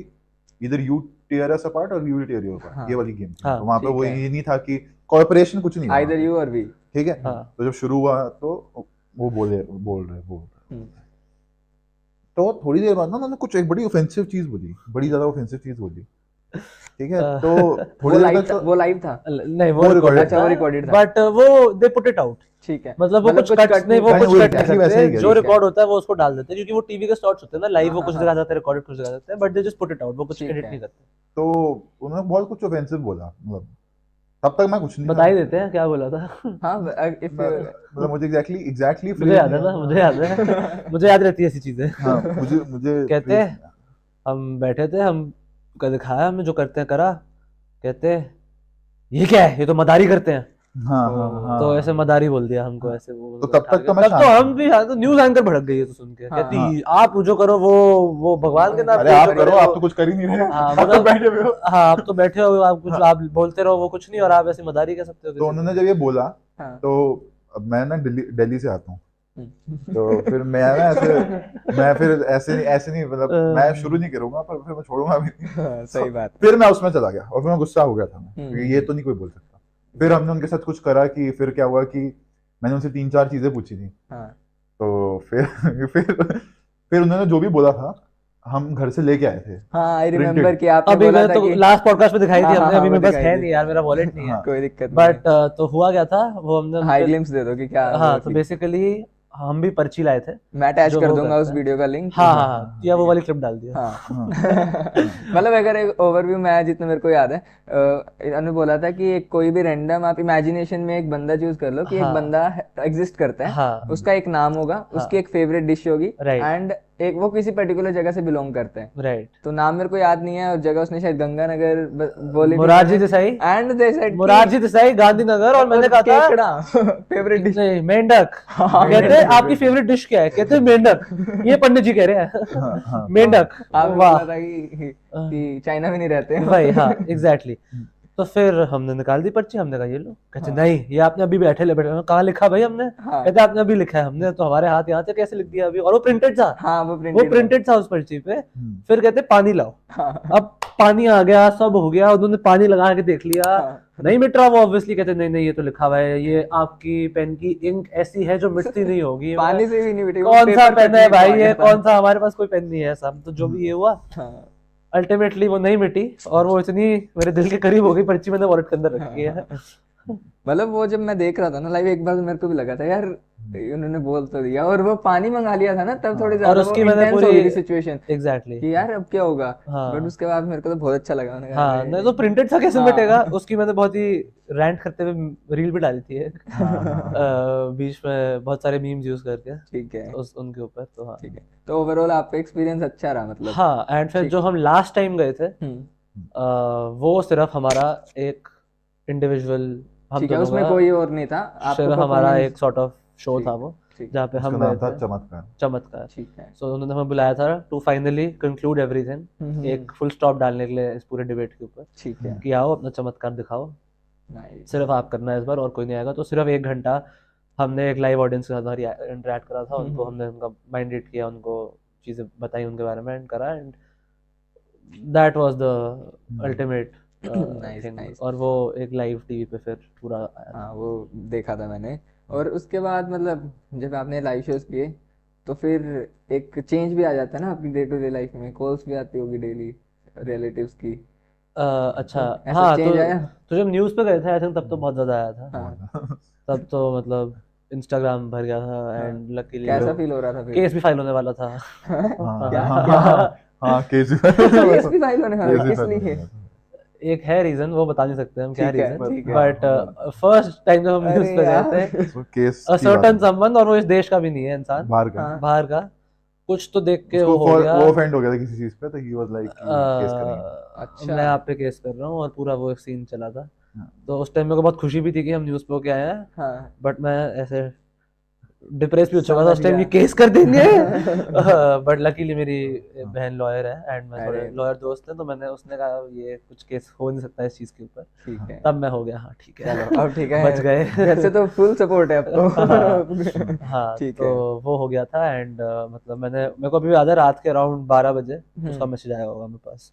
Speaker 2: इधर यू टीयर अस अपार्ट और we will tear you apart, ये वाली गेम थी।
Speaker 1: हाँ,
Speaker 2: तो वहाँ पे
Speaker 3: ठीक
Speaker 2: वो
Speaker 3: है।
Speaker 2: ये नहीं था कि कॉर्पोरेशन कुछ नहीं,
Speaker 3: आइदर यू और वी।
Speaker 2: ठीक है।
Speaker 1: हाँ।
Speaker 2: तो जब शुरू हुआ तो वो बोल रहे तो थोड़ी देर बाद ना उन्होंने कुछ एक बड़ी ऑफेंसिव चीज बोली, बड़ी ज्यादा ऑफेंसिव चीज बोली। ठीक है,
Speaker 1: अ,
Speaker 2: तो
Speaker 3: वो
Speaker 2: थोड़ी देर
Speaker 3: लाइव
Speaker 2: तक
Speaker 3: था, वो लाइव था।
Speaker 1: नहीं वो
Speaker 2: वो
Speaker 1: रिकॉर्डेड
Speaker 2: recorded
Speaker 3: अच्छा, वो recorded था।
Speaker 1: बट वो दे पुट इट आउट,
Speaker 3: ठीक है,
Speaker 1: मतलब वो कुछ कट नहीं, वो
Speaker 2: नहीं,
Speaker 1: कुछ
Speaker 2: वो
Speaker 1: कट नहीं
Speaker 2: exactly वैसा ही
Speaker 1: करते,
Speaker 2: है,
Speaker 1: जो
Speaker 3: ठीक है।
Speaker 1: रिकॉर्ड होता है वो उसको डाल देते हैं, क्योंकि वो टीवी के शॉट्स होते हैं ना लाइव,
Speaker 3: हाँ,
Speaker 1: वो
Speaker 3: हाँ,
Speaker 1: कुछ
Speaker 3: हाँ।
Speaker 1: दिखा जाते हैं, रिकॉर्डेड कुछ दिखा जाते हैं, but they just put it out, वो कुछ
Speaker 3: ठीक
Speaker 1: एडिट
Speaker 3: है।
Speaker 1: नहीं करते।
Speaker 2: तो उन्होंने बहुत कुछ ऑफेंसिव बोला, मतलब तब तक मैं कुछ नहीं
Speaker 1: बता ही देते हैं क्या बोला था।
Speaker 3: हाँ, if
Speaker 2: मतलब मुझे एग्जैक्टली
Speaker 1: मुझे याद है ना, मुझे याद है, मुझे याद रहती है ऐसी चीजें।
Speaker 2: हाँ, मुझे
Speaker 1: कहते
Speaker 2: phrase-
Speaker 1: हैं हम बैठे थे, हम का दिखाया, हमने जो करते हैं करा, कहते हैं ये क्या है, ये तो मदारी करते हैं,
Speaker 2: हाँ हाँ हाँ,
Speaker 1: तो ऐसे मदारी बोल दिया हमको, ऐसे वो
Speaker 2: तो
Speaker 1: मतलब
Speaker 2: तब
Speaker 1: उठा
Speaker 2: तक
Speaker 1: के,
Speaker 2: तो मैं
Speaker 1: तब तो
Speaker 2: शांत
Speaker 1: हम भी तो न्यूज एंकर भड़क गई है तो सुन के,
Speaker 3: हाँ,
Speaker 1: कहती आप जो करो वो भगवान के नाम
Speaker 2: अरे
Speaker 1: पे
Speaker 2: आप
Speaker 1: जो
Speaker 2: करो,
Speaker 1: करे
Speaker 2: आप
Speaker 1: वो-
Speaker 2: तो कुछ कर ही नहीं रहे,
Speaker 1: हाँ
Speaker 2: आप तो
Speaker 1: मतलब
Speaker 2: बैठे हुए हो।
Speaker 1: हाँ आप तो बैठे हो, आप कुछ आप बोलते रहो, वो कुछ नहीं, और आप ऐसे मदारी कह सकते हो
Speaker 2: तो
Speaker 1: किसी
Speaker 2: उन्होंने जब ये बोला,
Speaker 3: हाँ।
Speaker 2: तो अब मैं ना दिल्ली से आता हूँ,
Speaker 3: हम्म।
Speaker 2: तो फिर मैं फिर ऐसे नहीं मतलब मैं शुरू नहीं करूंगा, पर फिर मैं छोड़ूंगा भी नहीं।
Speaker 3: हाँ, सही बात।
Speaker 2: फिर मैं उसमें चला गया और फिर मैं गुस्सा हो गया था मैं,
Speaker 3: हम्म,
Speaker 2: क्योंकि ये तो नहीं कोई बोल सकता। फिर हमने उनके साथ कुछ करा कि फिर क्या हुआ कि मैंने उनसे 3-4 चीजें पूछी थी,
Speaker 3: हाँ,
Speaker 2: तो फिर उन्होंने जो भी बोला था हम घर से लेके आए थे
Speaker 3: हाँ, आई
Speaker 2: Printed.
Speaker 3: रिमेम्बर कि आपने
Speaker 1: अभी
Speaker 3: बोला
Speaker 1: मैं
Speaker 3: था
Speaker 1: तो
Speaker 3: कि
Speaker 1: लास्ट पॉडकास्ट में दिखाई थी
Speaker 3: हाँ,
Speaker 1: हमने,
Speaker 3: हाँ,
Speaker 1: अभी
Speaker 3: वो
Speaker 1: मेरे पास
Speaker 3: दिखाई
Speaker 1: है
Speaker 3: थी।
Speaker 1: नहीं यार, मेरा वॉलेट नहीं है,
Speaker 2: हाँ,
Speaker 3: कोई दिक्कत नहीं
Speaker 1: बट तो हुआ क्या था, वो हमने
Speaker 3: है। हाई
Speaker 1: उनके-
Speaker 3: ग्लिम्स दे दो कि क्या
Speaker 1: हाँ
Speaker 3: वो
Speaker 1: तो
Speaker 3: लिख-
Speaker 1: बेसिकली हम भी पर्ची लाए थे,
Speaker 3: मैं अटैच
Speaker 1: जो
Speaker 3: कर
Speaker 1: वो
Speaker 3: दूंगा उस
Speaker 1: करता है।
Speaker 3: वीडियो का लिंक।
Speaker 1: हाँ हाँ हाँ, या वो वाली क्लिप डाल दिया।
Speaker 3: हाँ।
Speaker 2: हाँ,
Speaker 3: मतलब अगर एक ओवरव्यू मैं जितना मेरे को याद है, इन्होंने बोला था कि एक कोई भी रैंडम आप इमेजिनेशन में एक बंदा चूज कर लो कि
Speaker 1: हाँ।
Speaker 3: एक बंदा एग्जिस्ट करता है,
Speaker 1: हाँ
Speaker 3: उसका एक नाम होगा, उसकी एक फेवरेट डिश होगी,
Speaker 1: Right.
Speaker 3: एंड एक वो किसी पर्टिकुलर जगह से बिलोंग करते हैं।
Speaker 1: राइट,
Speaker 3: तो नाम मेरे को याद नहीं है, और जगह उसने शायद गंगानगर बोली थी
Speaker 1: Morarji Desai,
Speaker 3: and they said
Speaker 1: Morarji Desai Gandhinagar, और मैंने कहा था
Speaker 3: केकड़ा फेवरेट डिश।
Speaker 1: नहीं मेंढक,
Speaker 3: हाँ,
Speaker 1: कहते
Speaker 3: मेंढक।
Speaker 1: आपकी फेवरेट डिश क्या है, कहते मेंढक, ये पंडित जी कह रहे हैं
Speaker 2: हाँ, हाँ।
Speaker 1: मेंढक,
Speaker 3: आपने
Speaker 1: वाह
Speaker 3: बोला था कि चाइना में नहीं रहते हैं।
Speaker 1: भाई, हाँ एग्जैक्टली। तो फिर हमने निकाल दी पर्ची, हमने कहा ये लो, कहते नहीं ये आपने अभी बैठे कहाँ लिखा भाई हमने,
Speaker 3: हाँ।
Speaker 1: कहते आपने अभी लिखा है, हमने तो हमारे हाथ यहाँ से कैसे लिख दिया अभी, और वो प्रिंटेड था,
Speaker 3: हाँ, वो
Speaker 1: वो प्रिंटेड था उस पर्ची पे।
Speaker 2: हम्म।
Speaker 1: फिर कहते पानी लाओ,
Speaker 3: हाँ,
Speaker 1: अब पानी आ गया, सब हो गया, उन्होंने पानी लगा के देख लिया,
Speaker 3: हाँ।
Speaker 1: नहीं मिट रहा वो, ऑब्वियसली कहते नहीं नहीं ये तो लिखा हुआ है, ये आपकी पेन की इंक ऐसी है जो मिटती नहीं होगी।
Speaker 3: पानी से भी नहीं मिटेगी, वो
Speaker 1: कौन सा
Speaker 3: पेपर
Speaker 1: पेन है
Speaker 3: कटने को
Speaker 1: भाई
Speaker 3: आ
Speaker 1: ये,
Speaker 3: गया था।
Speaker 1: कौन सा, हमारे पास कोई पेन नहीं है सब, तो जो भी ये हुआ
Speaker 3: हाँ,
Speaker 1: अल्टीमेटली वो नहीं मिटी, और वो इतनी मेरे दिल के करीब हो गई पर्ची, मैंने वॉलेट के अंदर रखी है।
Speaker 3: मतलब वो जब मैं देख रहा था ना लाइव, एक बार तो मेरे को भी लगा था यार उन्होंने बोल तो दिया, और वो पानी मंगा लिया था ना, तब थोड़ी
Speaker 1: और
Speaker 3: ज्यादा
Speaker 1: उसकी
Speaker 3: वो
Speaker 1: मैंने
Speaker 3: intense हो
Speaker 1: पूरी-
Speaker 3: गई थी सिचुएशन
Speaker 1: एग्जैक्टली
Speaker 3: कि यार अब क्या होगा।
Speaker 1: हाँ।
Speaker 3: बट उसके बाद मेरे को तो बहुत अच्छा लगा, मैंने कहा
Speaker 1: हाँ
Speaker 3: अरे,
Speaker 1: नहीं तो प्रिंटेड था कैसे
Speaker 3: हाँ।
Speaker 1: मिटेगा, उसकी मैंने बहुत ही रैंट करते हुए रील भी डाली थी एक, बीच में बहुत सारे मीम्स यूज करके
Speaker 3: ठीक है,
Speaker 1: उस उनके ऊपर, तो हाँ
Speaker 3: ठीक है। तो ओवरऑल आपका एक्सपीरियंस अच्छा रहा मतलब।
Speaker 1: हाँ। एंड फिर
Speaker 3: ठीक।
Speaker 1: जो हम लास्ट टाइम गए थे वो सिर्फ हमारा एक इंडिविजुअल, हम
Speaker 3: ठीक है,
Speaker 1: दोनों
Speaker 3: उसमें
Speaker 1: का
Speaker 3: कोई और नहीं था, आपको
Speaker 1: सिर्फ हमारा
Speaker 3: performance-
Speaker 1: एक सॉर्ट ऑफ शो
Speaker 3: ठीक,
Speaker 1: था वो,
Speaker 3: ठीक,
Speaker 1: जहाँ पे
Speaker 2: उसका
Speaker 1: हम
Speaker 2: नाम
Speaker 1: गए
Speaker 2: था
Speaker 1: थे,
Speaker 2: चमत्कार।
Speaker 1: चमत्कार।
Speaker 3: ठीक है।
Speaker 1: सो उन्होंने हमें बुलाया था टू फाइनली कंक्लूड एवरीथिंग, एक फुल स्टॉप डालने के लिए इस पूरे डिबेट के ऊपर,
Speaker 3: ठीक है,
Speaker 1: कि आओ अपना चमत्कार दिखाओ,
Speaker 3: नाइस।
Speaker 1: सिर्फ आप करना है इस बार और कोई नहीं आएगा। तो सिर्फ 1 घंटा हमने एक लाइव ऑडियंस के साथ इंटरेक्ट करा था, उनको हमने उनका माइंड रीड किया, उनको चीज़ें बताई उनके बारे में, एंड करा, and that was the ultimate
Speaker 3: Nice,
Speaker 1: thing.
Speaker 3: nice.
Speaker 1: और वो एक लाइव टीवी पे फिर पूरा आया था।
Speaker 3: हाँ, वो देखा था मैंने। और उसके बाद मतलब जब आपने लाइव शोज किए तो फिर एक चेंज भी आ जाता है ना आपकी डे टू डे लाइफ में, कॉल्स भी आती होगी डेली रिलेटिव्स की।
Speaker 1: अच्छा
Speaker 3: ऐसा
Speaker 1: हाँ,
Speaker 3: change आया?
Speaker 1: तो जब न्यूज़ पे गए थे आई थिंक तब तो बहुत ज़्यादा आया था,
Speaker 3: हाँ,
Speaker 1: तब तो मतलब इंस्टाग्राम भर गया था, एंड लकीली
Speaker 3: कैसा फील हो रहा था फिर?
Speaker 1: केस भी फाइल होने वाला था।
Speaker 2: हाँ,
Speaker 3: क्या
Speaker 2: हाँ,
Speaker 3: क्या?
Speaker 2: हाँ, केस
Speaker 3: केस भी फाइल होने वाला
Speaker 2: केस
Speaker 3: था,
Speaker 2: भी फाइल
Speaker 3: इसलिए?
Speaker 2: होने वाला था।
Speaker 1: एक है रीजन, वो बता नहीं सकते हम क्या
Speaker 3: ठीक है,
Speaker 1: रीजन,
Speaker 3: ठीक है।
Speaker 1: बट फर्स्ट टाइम जब हम न्यूज़
Speaker 3: अरे
Speaker 1: पे
Speaker 3: यार।
Speaker 1: गए थे,
Speaker 2: So, केस
Speaker 1: अ
Speaker 2: की बात
Speaker 1: सर्टेन
Speaker 2: है,
Speaker 1: समवन, और वो इस देश का भी नहीं है इंसान,
Speaker 2: बाहर का।
Speaker 3: हाँ।
Speaker 1: बाहर का, कुछ तो देख के
Speaker 2: उसको
Speaker 1: वो हो गया,
Speaker 2: वो ऑफेंड हो गया था किसी चीज पे, तो ही वाज लाइक केस करेंगे।
Speaker 3: अच्छा।
Speaker 1: मैं आप पे केस कर रहा हूँ, और पूरा वो सीन चला था।
Speaker 2: हाँ।
Speaker 1: तो उस टाइम मेरे को बहुत खुशी भी थी कि हम न्यूज़ पे होके आए हैं,
Speaker 3: हाँ,
Speaker 1: बट मैं ऐसे डिप्रेस भी हो चुका था उस
Speaker 3: समझ
Speaker 1: टाइम, ये
Speaker 3: गया।
Speaker 1: केस कर देंगे। बट लकीली मेरी बहन लॉयर है, एंड मैं थोड़े
Speaker 3: अरे।
Speaker 1: लॉयर दोस्त हैं, तो मैंने उसने कहा ये कुछ केस हो नहीं सकता इस चीज़ के ऊपर,
Speaker 3: ठीक है,
Speaker 1: तब मैं हो गया हाँ ठीक है,
Speaker 3: चलो अब ठीक है,
Speaker 1: बच गए।
Speaker 3: घर से तो फुल सपोर्ट है अब तो।
Speaker 1: हाँ
Speaker 3: ठीक
Speaker 1: तो
Speaker 3: है।
Speaker 1: वो हो गया था, एंड मतलब मेरे को अभी याद है रात के अराउंड 12 बजे उसका मैसेज आया होगा मेरे पास,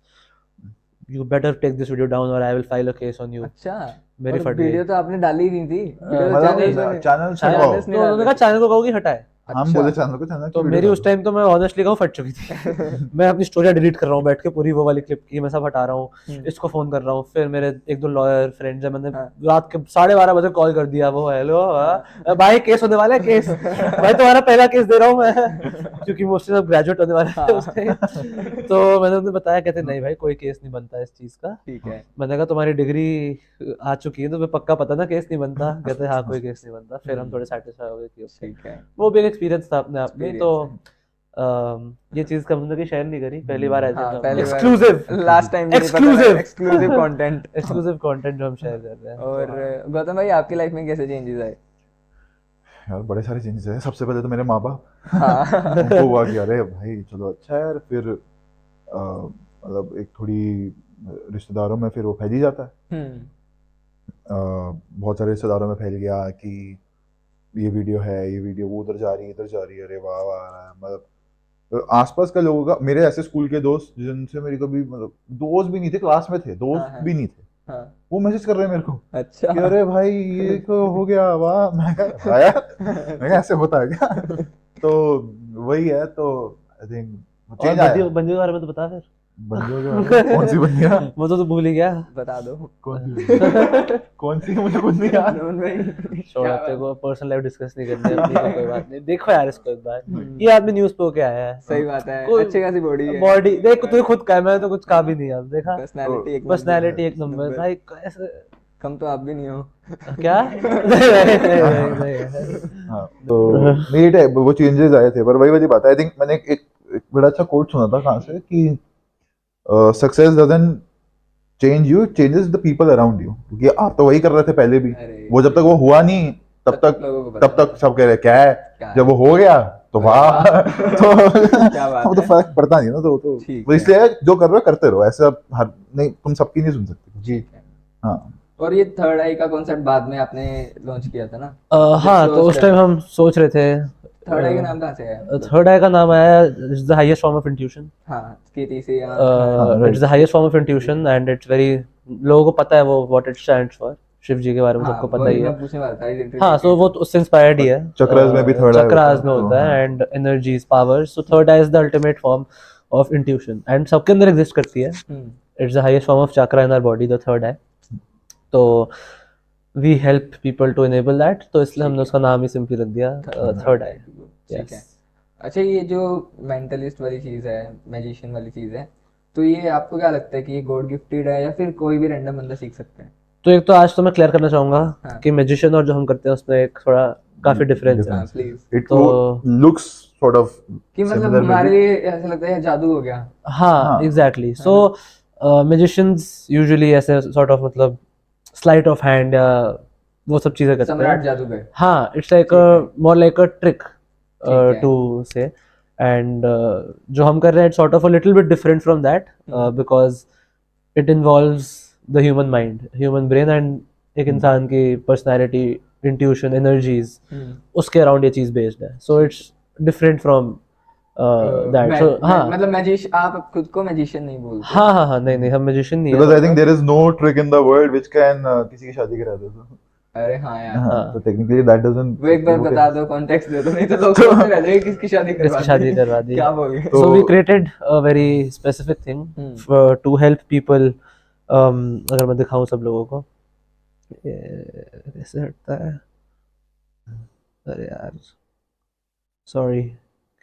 Speaker 1: you better take this video down और I will file a case on you.
Speaker 3: अच्छा,
Speaker 1: मेरी
Speaker 3: और
Speaker 1: फट गई।
Speaker 3: वीडियो तो आपने डाली ही नहीं थी, वीडियो तो
Speaker 2: मतलब
Speaker 3: channels में-
Speaker 2: चैनल से
Speaker 3: channels
Speaker 2: वाओ।
Speaker 3: ने
Speaker 1: तो उन्होंने कहा चैनल को कहोगी हटाए,
Speaker 2: हम
Speaker 3: अच्छा।
Speaker 2: बोले चैनल को, चैनल की
Speaker 1: तो
Speaker 2: वीडियो
Speaker 1: मेरी उस
Speaker 2: डालो।
Speaker 1: टाइम तो मैं ऑनेस्टली कहूँ फट चुकी थी। मैं अपनी स्टोरी डिलीट कर रहा हूँ बैठ के, पूरी वो वाली क्लिप की मैं सब हटा रहा हूँ, इसको फोन कर रहा हूँ। फिर मेरे एक दो लॉयर फ्रेंड्स है, मैंने
Speaker 3: हाँ।
Speaker 1: रात के 12:30 बजे कॉल कर दिया, वो हेलो भाई केस होने वाला है, केस भाई तुम्हारा पहला केस दे रहा हूँ मैं, क्योंकि मोस्टली सब ग्रेजुएट होने वाले थे उस टाइम। तो मैंने उन्हें बताया, कहते नहीं भाई कोई केस नहीं बनता इस चीज का।
Speaker 3: ठीक है।
Speaker 1: मैंने कहा तुम्हारी डिग्री आ चुकी है तो तुम्हें पक्का पता ना केस नहीं बनता। कहते हाँ कोई केस नहीं बनता। फिर हम थोड़े सेटिस्फाई हो गए कि okay,
Speaker 3: ठीक है।
Speaker 1: वो भी एक एक्सपीरियंस था अपने आप में। तो
Speaker 3: Experience
Speaker 1: ये चीज कम की शेयर नहीं करी, पहली बार
Speaker 3: हाँ,
Speaker 1: ऐसे
Speaker 3: पहली बार
Speaker 1: एक्सक्लूसिव
Speaker 3: लास्ट टाइम भी नहीं पता
Speaker 1: Exclusive.
Speaker 3: Exclusive content.
Speaker 1: Exclusive content जो हम शेयर कर रहे हैं।
Speaker 3: और गौतम भाई आपकी लाइफ में कैसे चेंजेस आए?
Speaker 2: यार बड़े सारे चेंजेस है। सबसे पहले तो मेरे माँ बाप,
Speaker 3: हाँ।
Speaker 2: उनको हुआ कि अरे भाई चलो अच्छा है यार। फिर मतलब एक थोड़ी रिश्तेदारों में फिर वो फैल ही जाता है। बहुत सारे रिश्तेदारों में फैल गया कि ये वीडियो है, ये वीडियो, वो उधर जा रही है, इधर जा रही है, अरे वाह वाह आ रहा है। मतलब आसपास का लोगों का, मेरे ऐसे स्कूल के दोस्त जिनसे मेरी कभी मतलब दोस्त भी नहीं थे, क्लास में थे,
Speaker 3: हाँ,
Speaker 2: दोस्त
Speaker 3: हाँ।
Speaker 2: भी नहीं थे,
Speaker 3: हाँ।
Speaker 2: वो मैसेज कर रहे हैं मेरे को
Speaker 3: अच्छा।
Speaker 2: कि अरे भाई ये तो हो गया, वाह। मैं कहा "हाँ यार, मैं कहा ऐसे होता है क्या?" तो वही है। तो आई थिंक
Speaker 1: और
Speaker 2: चेंज आया।
Speaker 1: बंदियों के बारे में तो बता फिर।
Speaker 2: बंदियों के बारे में? कौन सी बंदियां?
Speaker 1: वो तो तू भूल ही गया।
Speaker 3: बता दो।
Speaker 2: कौन सी बंदियां? कौन सी? मुझे कुछ नहीं याद।
Speaker 3: नमन भाई
Speaker 1: छोड़,
Speaker 3: क्या
Speaker 1: अब तेरे
Speaker 3: बात?
Speaker 1: को पर्सनल लाइफ डिस्कस नहीं करनी अपनी, तो कोई बात नहीं। देखो यार इसको एक बार,
Speaker 3: हम्म।
Speaker 1: ये आदमी न्यूज़ पे होके आया है।
Speaker 3: सही बात है,
Speaker 1: कोई
Speaker 3: अच्छी खासी बॉडी है,
Speaker 1: बॉडी देख, तू खुद का है, मैं तो कुछ कहा भी नहीं। अब देखा,
Speaker 3: पर्सनालिटी एक
Speaker 1: पर्सनालिटी एक नंबर भाई। ऐसे
Speaker 3: कम तो आप भी नहीं हो।
Speaker 1: क्या? नहीं।
Speaker 2: हाँ, तो मेरी टाइप वो चेंजेस आए थे, पर वही वाली बात है। आई थिंक मैंने एक बड़ा अच्छा कोट सुना था कहाँ से कि success doesn't change you, changes the people around you. क्योंकि आप तो वही कर रहे थे पहले भी,
Speaker 3: अरे
Speaker 2: वो जब तक वो हुआ नहीं
Speaker 3: लोगों को पता
Speaker 2: तब तक सब कह रहे क्या
Speaker 3: क्या
Speaker 2: है,
Speaker 3: है?
Speaker 2: जब वो हो गया तो वाह। तो
Speaker 3: क्या बात
Speaker 2: अब तो
Speaker 3: है।
Speaker 2: फर्क पड़ता नहीं ना। तो
Speaker 3: ठीक
Speaker 2: वो
Speaker 3: है।
Speaker 2: इसलिए जो कर रहे हो करते रहो, ऐसा हर नहीं, तुम सबकी नहीं सुन सकते।
Speaker 3: ठीक है।
Speaker 2: हाँ
Speaker 3: और ये थर्ड आई का कॉन्सेप्ट बाद में आपने लॉन्च किया था ना?
Speaker 1: हाँ, तो उस टाइम हम सोच रहे थे।
Speaker 3: थर्ड आई का नाम कहाँ से आया?
Speaker 1: थर्ड आई का नाम आया, it's the highest form of intuition.
Speaker 3: हाँ, कि तीसरी
Speaker 2: right.
Speaker 1: It's the highest form of intuition and it's very, लोगों को पता है वो what it stands for. Shiv ji के बारे में सबको पता ही है।
Speaker 3: मैं पूछने वाला था इस इंटरव्यू
Speaker 1: हाँ, सो वो तो उससे इंस्पायर्ड ही है।
Speaker 2: चक्रास में भी थर्ड आई
Speaker 1: चक्रास में होता है and energies, powers. So third eye is the ultimate form of intuition and सबके अंदर एग्जिस्ट करती है। It's the highest form of chakra in our body, the third eye. तो we help people to enable that, तो इसलिए हमने उसका नाम ही सिंपली रख दिया थर्ड आई।
Speaker 3: ठीक है। अच्छा, ये जो मेंटलिस्ट वाली चीज़ है, मैजिशियन वाली चीज़ है, तो ये आपको क्या लगता है कि ये गॉड गिफ्टेड है या फिर कोई भी रैंडम बंदा सीख सकता है?
Speaker 1: तो एक तो आज तो मैं क्लियर करना चाहूंगा
Speaker 3: हाँ।
Speaker 1: कि मैजिशियन और जो हम करते हैं उसमें एक थोड़ा काफी डिफरेंस है।
Speaker 3: हाँ प्लीज।
Speaker 2: इट
Speaker 1: तो-
Speaker 2: लुक्स सॉर्ट ऑफ
Speaker 3: कि मतलब हमारे लिए ऐसा लगता है जादू हो गया।
Speaker 1: हाँ
Speaker 2: हाँ।
Speaker 1: एग्जैक्टली। सो मैजिशियंस यूजुअली ऐसे सॉर्ट ऑफ मतलब स्लाइट ऑफ हैंड या वो सब चीजें करते
Speaker 3: सम्राट
Speaker 1: हैं।
Speaker 3: जादूगर।
Speaker 1: हाँ, it's like more like a trick
Speaker 3: ठीक है।
Speaker 1: टू से। एंड जो हम कर रहे हैं it's sort of a little bit different from that because it involves the human mind, human brain and एक इंसान की पर्सनैलिटी, इंट्यूशन, एनर्जीज, उसके अराउंड ये चीज बेस्ड है। So it's different from that. So हाँ
Speaker 3: मतलब मैजिशियन, आप खुद को मैजिशियन नहीं बोलते?
Speaker 1: हाँ, नहीं हम मैजिशियन नहीं
Speaker 2: बिकॉज
Speaker 1: है।
Speaker 2: I think there is no trick in the world which can किसी की शादी करा दे।
Speaker 3: अरे हाँ यार,
Speaker 2: हाँ, तो टेक्निकली दैट डजंट।
Speaker 3: वो एक बार बता दो, कॉन्टेक्स्ट दे दो, नहीं तो लोग सोचते रह जाएंगे किसकी शादी करवा
Speaker 1: इसकी शादी करवा दी।
Speaker 3: क्या बोल गए?
Speaker 1: So we created a very specific thing to help people. अगर मैं दिखाऊं सब लोगों को, ये कैसे हटता है? अरे यार सॉरी,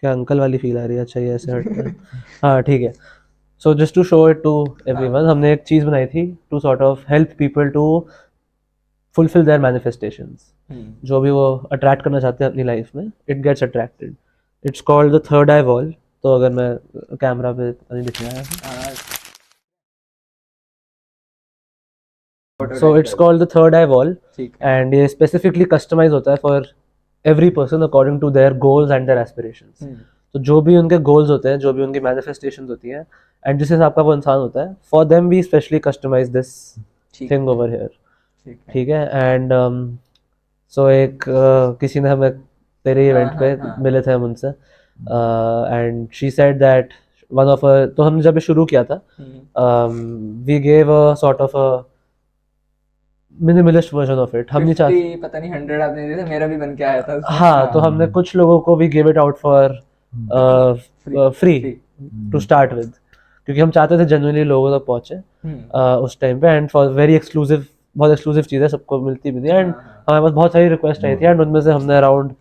Speaker 1: क्या अंकल वाली फील आ रही है? अच्छा ये ऐसे हटता है। हाँ ठीक है। So just to show it to everyone, हमने एक चीज़ बनाई थी to sort of help people to fulfil their manifestations. जो भी वो अट्रैक्ट करना चाहते हैं अपनी लाइफ में, it gets attracted. It's called the third eye wall. तो अगर मैं कैमरा पे नहीं दिखना है, so it's called the third eye wall and ये स्पेसिफिकली कस्टमाइज होता है for every person according to their goals and their aspirations. तो जो भी उनके गोल्स होते हैं, जो भी उनकी मैनिफेस्टेशंस होती हैं एंड जिस हिसाब का वो इंसान होता है, for them we specially customise this thing over here. ठीक है। एंड सो एक किसी ने हमें तेरे इवेंट पे मिले थे हम उनसे, and she said that one of, तो हमने जब शुरू किया था we gave a sort of minimalist version of it. हम नहीं चाहते
Speaker 3: 50 पता नहीं 100 आपने दिए थे, मेरा भी बन के आया था उसमें।
Speaker 1: हाँ, तो हमने कुछ लोगों को भी give it out for free to start with, क्योंकि हम चाहते थे जेन्युइनली लोगों तक पहुंचे उस टाइम पे, एंड फॉर वेरी एक्सक्लूसिव, बहुत एक्सक्लूसिव चीज़ें सबको मिलती भी थी, एंड हमारे पास बहुत सारी रिक्वेस्ट आई थी, एंड उनमें से हमने अराउंड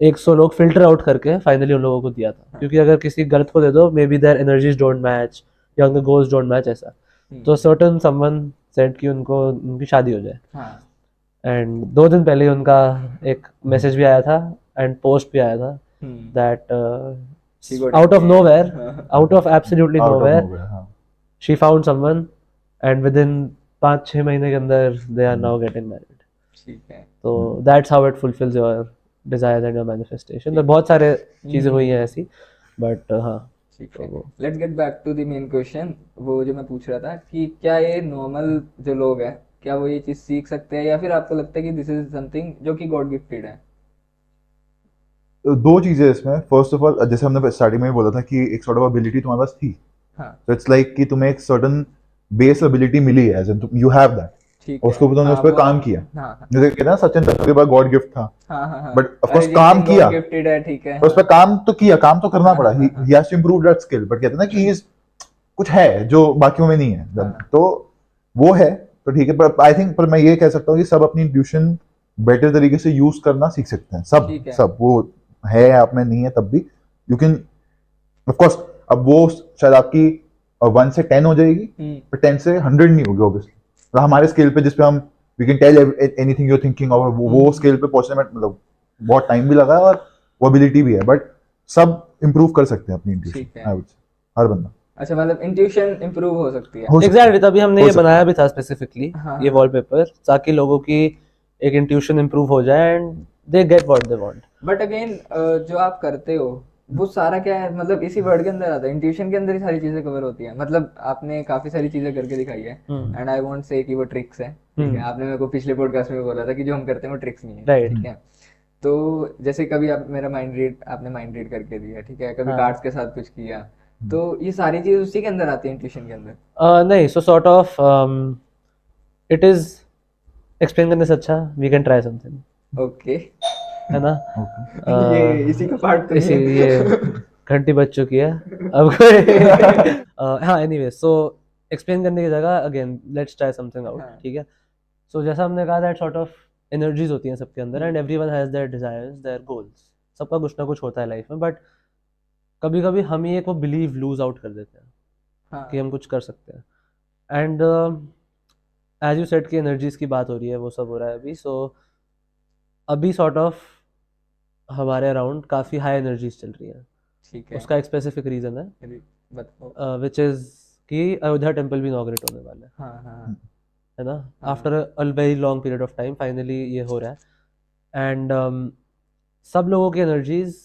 Speaker 1: 100 लोग फिल्टर आउट करके फाइनली उन लोगों को दिया था, क्योंकि अगर किसी गलत को दे दो may be their energies don't match या उनके गोल्स डोंट मैच ऐसा, तो सर्टेन समवन सेड कि उनको उनकी शादी हो जाए, एंड 2 दिन पहले ही उनका एक मैसेज भी आया था एंड पोस्ट भी आया था that out of nowhere, out of absolutely
Speaker 2: Out of
Speaker 1: nowhere,
Speaker 2: nowhere, हाँ.
Speaker 1: she found someone and within 5-6 महीने के अंदर they are now getting married.
Speaker 3: ठीक है।
Speaker 1: So that's how it fulfills your desires and your manifestation. तो बहुत सारे चीजें हुई हैं ऐसी, but हाँ
Speaker 3: ठीक है। Let's get back to the main question. वो जो मैं पूछ रहा था कि क्या ये नॉर्मल जो लोग हैं, क्या वो ये चीज सीख सकते हैं, या फिर आपको लगता है कि दिस इज समथिंग जो कि गॉड गिफ्टेड है?
Speaker 2: दो चीजें इसमें। फर्स्ट ऑफ ऑल, जैसे हमने स्टार्टिंग में भी बोला था कि एक सॉर्ट ऑफ एबिलिटी तुम्हारे पास थी, तो इट्स लाइक कि तुम्हें एक सर्टेन बेस एबिलिटी मिली है, as in you have that,
Speaker 3: ठीक है।
Speaker 2: उसको तुमने उस पर काम किया। जैसे कहते हैं ना, सचिन तेंदुलकर के पास गॉड गिफ्ट था, बट ऑफ कोर्स काम किया,
Speaker 3: गिफ्टेड है, ठीक है,
Speaker 2: पर उस पर काम तो किया, काम तो करना पड़ा, he has to improve that skill, but कहते हैं ना कि ही कुछ है जो बाकियों में नहीं है, तो वो है, तो ठीक है। पर आई थिंक, पर मैं ये कह सकता हूँ कि सब अपनी इंट्यूशन बेटर तरीके से यूज करना सीख सकते हैं, सब वो है आप में, नहीं है तब भी यू कैन, ऑफ कोर्स। अब वो शायद आपकी 1 से 10 हो जाएगी, पर 10 से 100 नहीं होगी ऑब्वियसली। तो हमारे स्केल पे जिसपे हम we can tell anything you are thinking, और वो स्केल पे पहुंचने में मतलब बहुत टाइम भी लगा है और वो एबिलिटी भी है, बट सब इंप्रूव कर सकते हैं अपनी इंट्यूशन, आई वुड से, हर बंदा।
Speaker 3: अच्छा, मतलब इंट्यूशन इंप्रूव हो सकती है।
Speaker 1: एग्जैक्टली, तभी हमने ये बनाया भी था स्पेसिफिकली, ये वॉलपेपर, ताकि लोगों की एक इंट्यूशन इंप्रूव हो जाए and they get what they want.
Speaker 3: But again जो आप करते हो वो सारा क्या है, मतलब इसी वर्ड के अंदर आता है, इंट्यूशन के अंदर ही सारी चीजें कवर होती है। मतलब आपने काफी सारी चीजें करके दिखाई है, एंड आई वोंट से कि वो ट्रिक्स है, ठीक है। आपने मेरे को पिछले पॉडकास्ट में बोला था कि जो हम करते हैं वो ट्रिक्स नहीं है, ठीक है। तो जैसे कभी आप मेरा माइंड रीड, आपने माइंड रीड करके दिया, ठीक है, कभी कार्ड्स के साथ कुछ किया, तो ये सारी चीज उसी के अंदर आती है, इंट्यूशन के अंदर? नहीं,
Speaker 1: so sort of it is explain करने से अच्छा we can try something,
Speaker 3: okay,
Speaker 1: है ना?
Speaker 3: ये इसी का पार्ट तो
Speaker 1: इसी
Speaker 3: नहीं है।
Speaker 1: ये घंटी बज चुकी है अब कोई हाँ, एनीवे, सो एक्सप्लेन करने की जगह again let's try something out, ठीक है। सो जैसा हमने कहा, दैट सॉर्ट ऑफ एनर्जीज होती हैं सबके अंदर, and everyone has their desires, their goals, सबका कुछ ना कुछ होता है लाइफ में, बट कभी कभी हम ही एक वो बिलीव लूज आउट कर देते हैं कि हम कुछ कर सकते हैं, एंड एज यू सेड की एनर्जीज की बात हो रही है, वो सब हो रहा है अभी। सो अभी सॉर्ट ऑफ हमारे अराउंड काफ़ी हाई एनर्जीज चल रही है,
Speaker 3: ठीक है।
Speaker 1: उसका एक स्पेसिफिक रीज़न है,
Speaker 3: बताओ।
Speaker 1: विच इज़ कि अयोध्या टेम्पल भी इनॉग्रेट होने वाला है,
Speaker 3: हाँ,
Speaker 1: है ना? After a very long period of time finally ये हो रहा है, एंड सब लोगों की एनर्जीज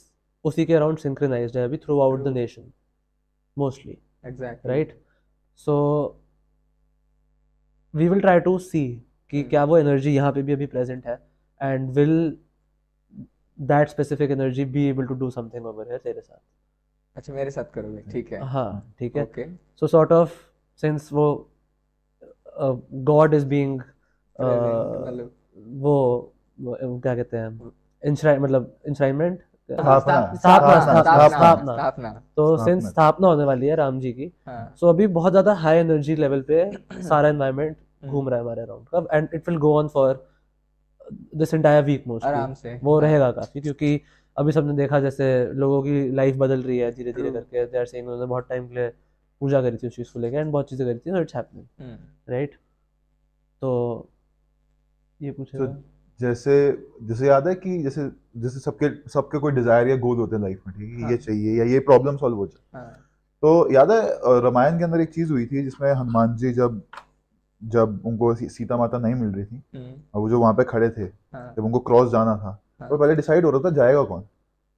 Speaker 1: उसी के अराउंड सिंक्रोनाइज्ड है अभी throughout the nation mostly,
Speaker 3: exactly,
Speaker 1: right? So we will try to see कि क्या वो एनर्जी यहाँ पे भी अभी प्रेजेंट है, and will that specific energy be able to do something over here तेरे साथ।
Speaker 3: अच्छा, मेरे साथ करोगे, ठीक है।
Speaker 1: हाँ, ठीक है।
Speaker 3: Okay,
Speaker 1: so sort of since वो गॉड इज बीइंग वो क्या कहते हैं, इंश्राइनमेंट, स्थापना, तो सिंस स्थापना होने वाली है राम जी की, सो अभी बहुत ज्यादा हाई एनर्जी लेवल पे सारा एनवायरनमेंट घूम रहा है हमारे अराउंड का, and it will go on for this entire week mostly,
Speaker 3: आराम से
Speaker 1: वो रहेगा काफी, क्योंकि अभी सबने देखा जैसे लोगों की लाइफ बदल रही है धीरे धीरे करके, दे आर सेइंग उन्होंने बहुत टाइम के लिए पूजा करी थी उस चीज को लेकर, एंड बहुत चीजें करी थी, सो इट्स हैपनिंग, राइट? तो ये पूछे
Speaker 2: जैसे जैसे याद है कि जैसे जैसे सबके कोई डिजायर या गोल होते हैं लाइफ में, ठीक है, ये चाहिए या ये प्रॉब्लम सॉल्व हो जाए, तो याद है रामायण के अंदर एक चीज हुई थी जिसमें हनुमान जी जब उनको सीता माता नहीं मिल रही थी, और वो जो वहां पे खड़े थे, जब उनको क्रॉस जाना था, तो पहले डिसाइड हो रहा था जाएगा कौन,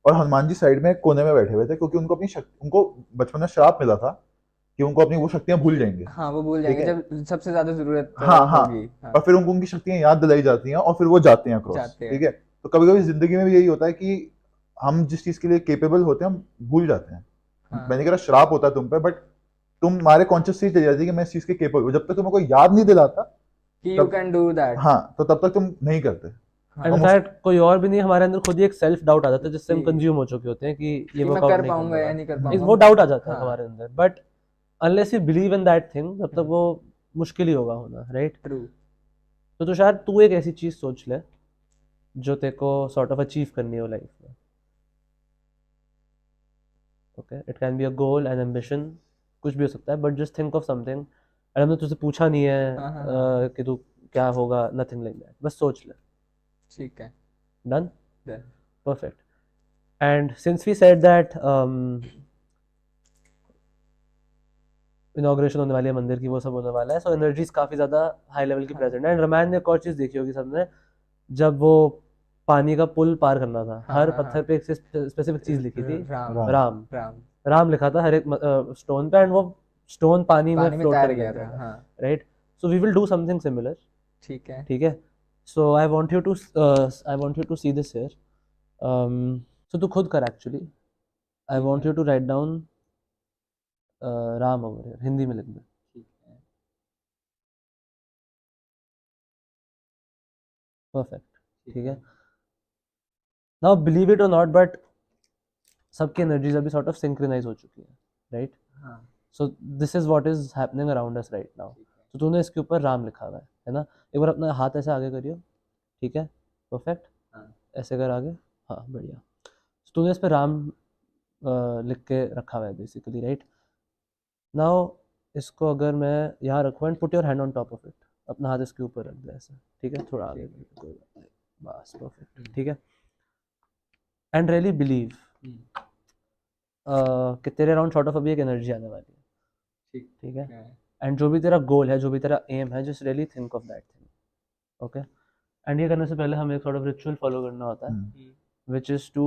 Speaker 2: और हनुमान जी साइड में कोने में बैठे हुए थे, क्योंकि उनको अपनी उनको बचपन में श्राप मिला था कि उनको अपनी वो शक्तियां भूल जाएंगे,
Speaker 3: वो भूल जाएंगे जब सबसे ज्यादा जरूरत
Speaker 2: होगी, और फिर उनको उनकी शक्तियां याद दिलाई जाती हैं और फिर वो जाते हैं क्रॉस, ठीक है। तो कभी कभी जिंदगी में भी यही होता है कि हम जिस चीज के लिए केपेबल होते हैं हम भूल जाते हैं। मैंने कहा श्राप होता है तुम पे, बट तुम्हारे कॉन्शियस चीज चली जाती है कि मैं इस चीज के केपेबल हूं, जब तक तुम्हें कोई याद नहीं दिलाता
Speaker 3: कि you
Speaker 2: तब
Speaker 3: can do that.
Speaker 2: हाँ, तो तब तक तुम नहीं करते।
Speaker 3: हाँ,
Speaker 1: एंड
Speaker 2: हम
Speaker 1: इनफैक्ट कोई और भी नहीं, हमारे अंदर खुद ही एक सेल्फ डाउट आ जाता है जिससे हम
Speaker 3: कि-
Speaker 1: कंज्यूम हो चुके होते हैं कि ये
Speaker 3: कि मैं
Speaker 1: वर्कआउट
Speaker 3: कर
Speaker 1: नहीं
Speaker 3: पाऊंगा या
Speaker 1: करने
Speaker 3: नहीं कर
Speaker 1: वाला।
Speaker 3: पाऊंगा।
Speaker 1: वो डाउट आ जाता है
Speaker 3: हाँ,
Speaker 1: हमारे अंदर, but unless you believe in that thing तब तक वो मुश्किल ही होगा होना, राइट?
Speaker 3: ट्रू।
Speaker 1: तो शायद तू एक ऐसी चीज सोच ले जो तेरे को सॉर्ट ऑफ अचीव करनी हो लाइफ में। Okay, it can be a goal N ambition, कुछ भी हो सकता है, but just think of something. अरे हमने तुझसे पूछा नहीं है
Speaker 3: हाँ, हाँ, हाँ।
Speaker 1: कि तू क्या होगा, नथिंग लाइक दैट, बस सोच ले।
Speaker 3: ठीक है।
Speaker 1: Done?
Speaker 3: Done.
Speaker 1: Perfect. And since we said that inauguration होने वाली है मंदिर की, वो सब होने वाला है, सो एनर्जीज काफ़ी ज़्यादा हाई लेवल की
Speaker 3: हाँ।
Speaker 1: प्रेजेंट है। एंड रामायण ने एक और चीज़ देखी होगी सबने, जब वो पानी का पुल पार करना था,
Speaker 3: हाँ,
Speaker 1: हर
Speaker 3: हाँ,
Speaker 1: पत्थर पे एक स्पेसिफिक चीज़ लिखी थी,
Speaker 3: राम।
Speaker 1: राम।
Speaker 3: राम
Speaker 1: राम लिखा था हर एक स्टोन पे, एंड वो स्टोन पानी में
Speaker 3: पानी में
Speaker 1: फ्लोट
Speaker 3: तैर
Speaker 1: करने
Speaker 3: गया
Speaker 1: लग
Speaker 3: था।
Speaker 1: गया था,
Speaker 3: हाँ,
Speaker 1: right? So we will do something similar,
Speaker 3: ठीक है।
Speaker 1: ठीक है? So I want you to see this here. So तू खुद कर एक्चुअली। आई
Speaker 3: ठीक
Speaker 1: वांट
Speaker 3: है।
Speaker 1: You to write down Ram over here, Hindi में लिख दे।
Speaker 3: ठीक है।
Speaker 1: परफेक्ट, ठीक है? Now believe it or not, but सबकी एनर्जीज अभी सॉर्ट ऑफ सिंक्रोनाइज हो चुकी है, राइट?
Speaker 3: हाँ,
Speaker 1: so this is what is happening around us right now.
Speaker 3: ठीक है।
Speaker 1: तो तूने इसके ऊपर राम लिखा हुआ है ना? एक बार अपना हाथ ऐसे आगे करियो, ठीक है? परफेक्ट,
Speaker 3: हाँ,
Speaker 1: ऐसे कर आगे, हाँ बढ़िया। So, तूने इस पे राम लिख के रखा हुआ है बेसिकली, राइट? नाउ इसको अगर मैं यहाँ रखूँ and put your hand on top of it, अपना हाथ इसके ऊपर रख दे ऐसे, ठीक है? थोड़ा आगे,
Speaker 3: ठीक है।
Speaker 1: कोई बात नहीं, बस परफेक्ट, ठीक है? एंड रियली बिलीव कि तेरे अराउंड सॉर्ट ऑफ अभी एक एनर्जी आने वाली है,
Speaker 3: ठीक
Speaker 1: ठीक है?
Speaker 3: है।
Speaker 1: एंड जो भी तेरा गोल है, जो भी तेरा एम है, just really think of that thing, okay? And ये करने से पहले हमें एक सॉर्ट ऑफ रिचुअल फॉलो करना होता है, which is to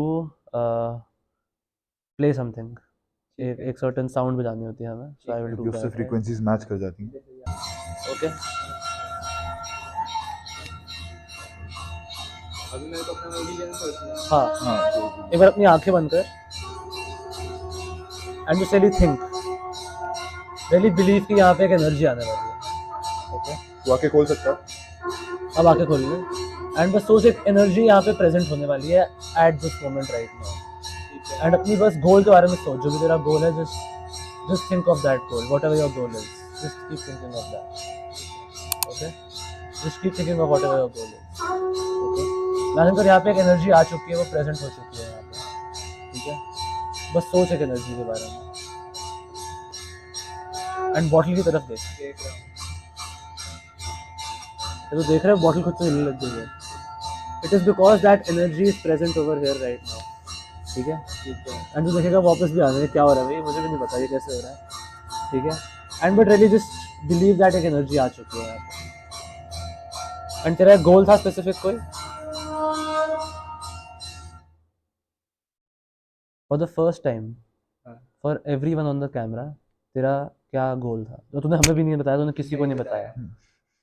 Speaker 1: play something,
Speaker 3: ठीक है।
Speaker 1: एक सर्टेन साउंड बजानी होती है हमें, सो आई विल
Speaker 2: क्योंकि
Speaker 1: डू
Speaker 2: उससे
Speaker 1: दैट,
Speaker 2: फ्रीक्वेंसीज मैच कर जाती हैं।
Speaker 1: ओके?
Speaker 3: अभी मेरे को अपना रिलीजन सोचना है।
Speaker 1: हाँ,
Speaker 2: हाँ,
Speaker 1: एक बार अपनी आंखें बंद कर and just really think, really believe कि यहाँ पे एक एनर्जी आने वाली है, ओके?
Speaker 2: तो आके खोल सकता है।
Speaker 1: अब आंखें खोल ले एंड बस सोच, एक एनर्जी यहाँ पे प्रेजेंट होने वाली है at this moment right now,
Speaker 3: ठीक है।
Speaker 1: एंड अपनी बस गोल के बारे में सोच, जो भी तेरा गोल है, just think of that goal, whatever your goal is, just keep thinking of that, okay? Just keep thinking of whatever your goal is, okay? लाजन कर, यहाँ पे एक एनर्जी आ चुकी है, वो प्रेजेंट हो चुकी है यहाँ पे, ठीक है? बस सोच एक एनर्जी के बारे में एंड बॉटल की तरफ देख।
Speaker 3: देख रहा हूँ।
Speaker 1: तो देख रहे हो बॉटल खुद से हिलने लग गई है, it is because that energy is present over here right now, ठीक है?
Speaker 3: ठीक है।
Speaker 1: एंड तू देखेगा वापस भी आने क्या हो रहा है भाई, मुझे भी नहीं पता ये कैसे हो रहा है, ठीक है? And but really just believe that एक एनर्जी आ चुकी है यहाँ पे। एंड तेरा गोल था स्पेसिफिक कोई? फॉर द फर्स्ट टाइम,
Speaker 3: हाँ।
Speaker 1: For everyone on the camera, तेरा क्या गोल था जो तूने हमें भी नहीं बताया, तूने किसी को नहीं बताया?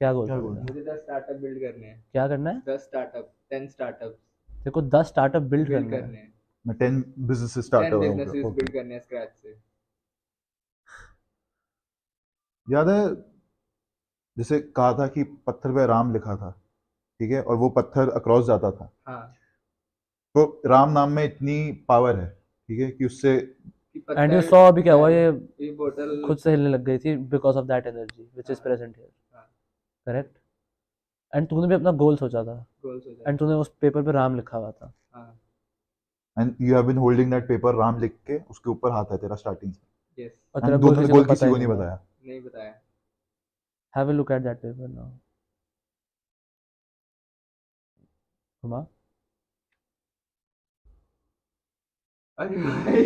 Speaker 1: क्या गोल था तेरा?
Speaker 3: मुझे 10 स्टार्टअप बिल्ड करने हैं।
Speaker 1: क्या करना है?
Speaker 3: 10 स्टार्टअप, 10 स्टार्टअप
Speaker 1: तेरे को 10 स्टार्टअप बिल्ड
Speaker 3: बिल्ड
Speaker 1: करना है?
Speaker 3: करने हैं।
Speaker 2: मैं 10 बिजनेसेस स्टार्ट
Speaker 3: 10
Speaker 2: कर रहा
Speaker 3: बिजनेसेस
Speaker 2: हूँ।
Speaker 3: बिल्ड करने हैं स्क्रैच से।
Speaker 2: याद है जैसे कहा था कि पत्थर पे राम लिखा था, ठीक है? और वो पत्थर अक्रॉस जाता था।
Speaker 3: हाँ,
Speaker 2: तो राम नाम में इतनी पावर है, ठीक है, कि उससे
Speaker 3: कि
Speaker 1: एंड यू
Speaker 3: पत्थर
Speaker 1: सॉ अभी क्या हुआ, ये
Speaker 3: ये बोतल
Speaker 1: खुद से हिलने लग गई थी because of that energy which is
Speaker 3: हाँ।
Speaker 1: प्रेजेंट हियर,
Speaker 3: हाँ।
Speaker 1: करेक्ट? एंड तूने भी अपना गोल सोचा था
Speaker 3: गोल्स हो जाए।
Speaker 1: एंड तूने उस पेपर पे राम लिखा हुआ था,
Speaker 3: हाँ,
Speaker 2: and you have been holding that paper, Ram लिख के उसके ऊपर हाथ है तेरा स्टार्टिंग से।
Speaker 3: यस।
Speaker 1: और तेरा
Speaker 2: एंड
Speaker 1: गोल
Speaker 2: तुमने
Speaker 1: किसी को
Speaker 2: गोल
Speaker 1: पता
Speaker 2: किसी
Speaker 1: ही
Speaker 2: को नहीं
Speaker 1: नहीं था।
Speaker 2: बताया।
Speaker 3: नहीं बताया।
Speaker 1: Have a look at that paper now, घुमा।
Speaker 3: अरे भाई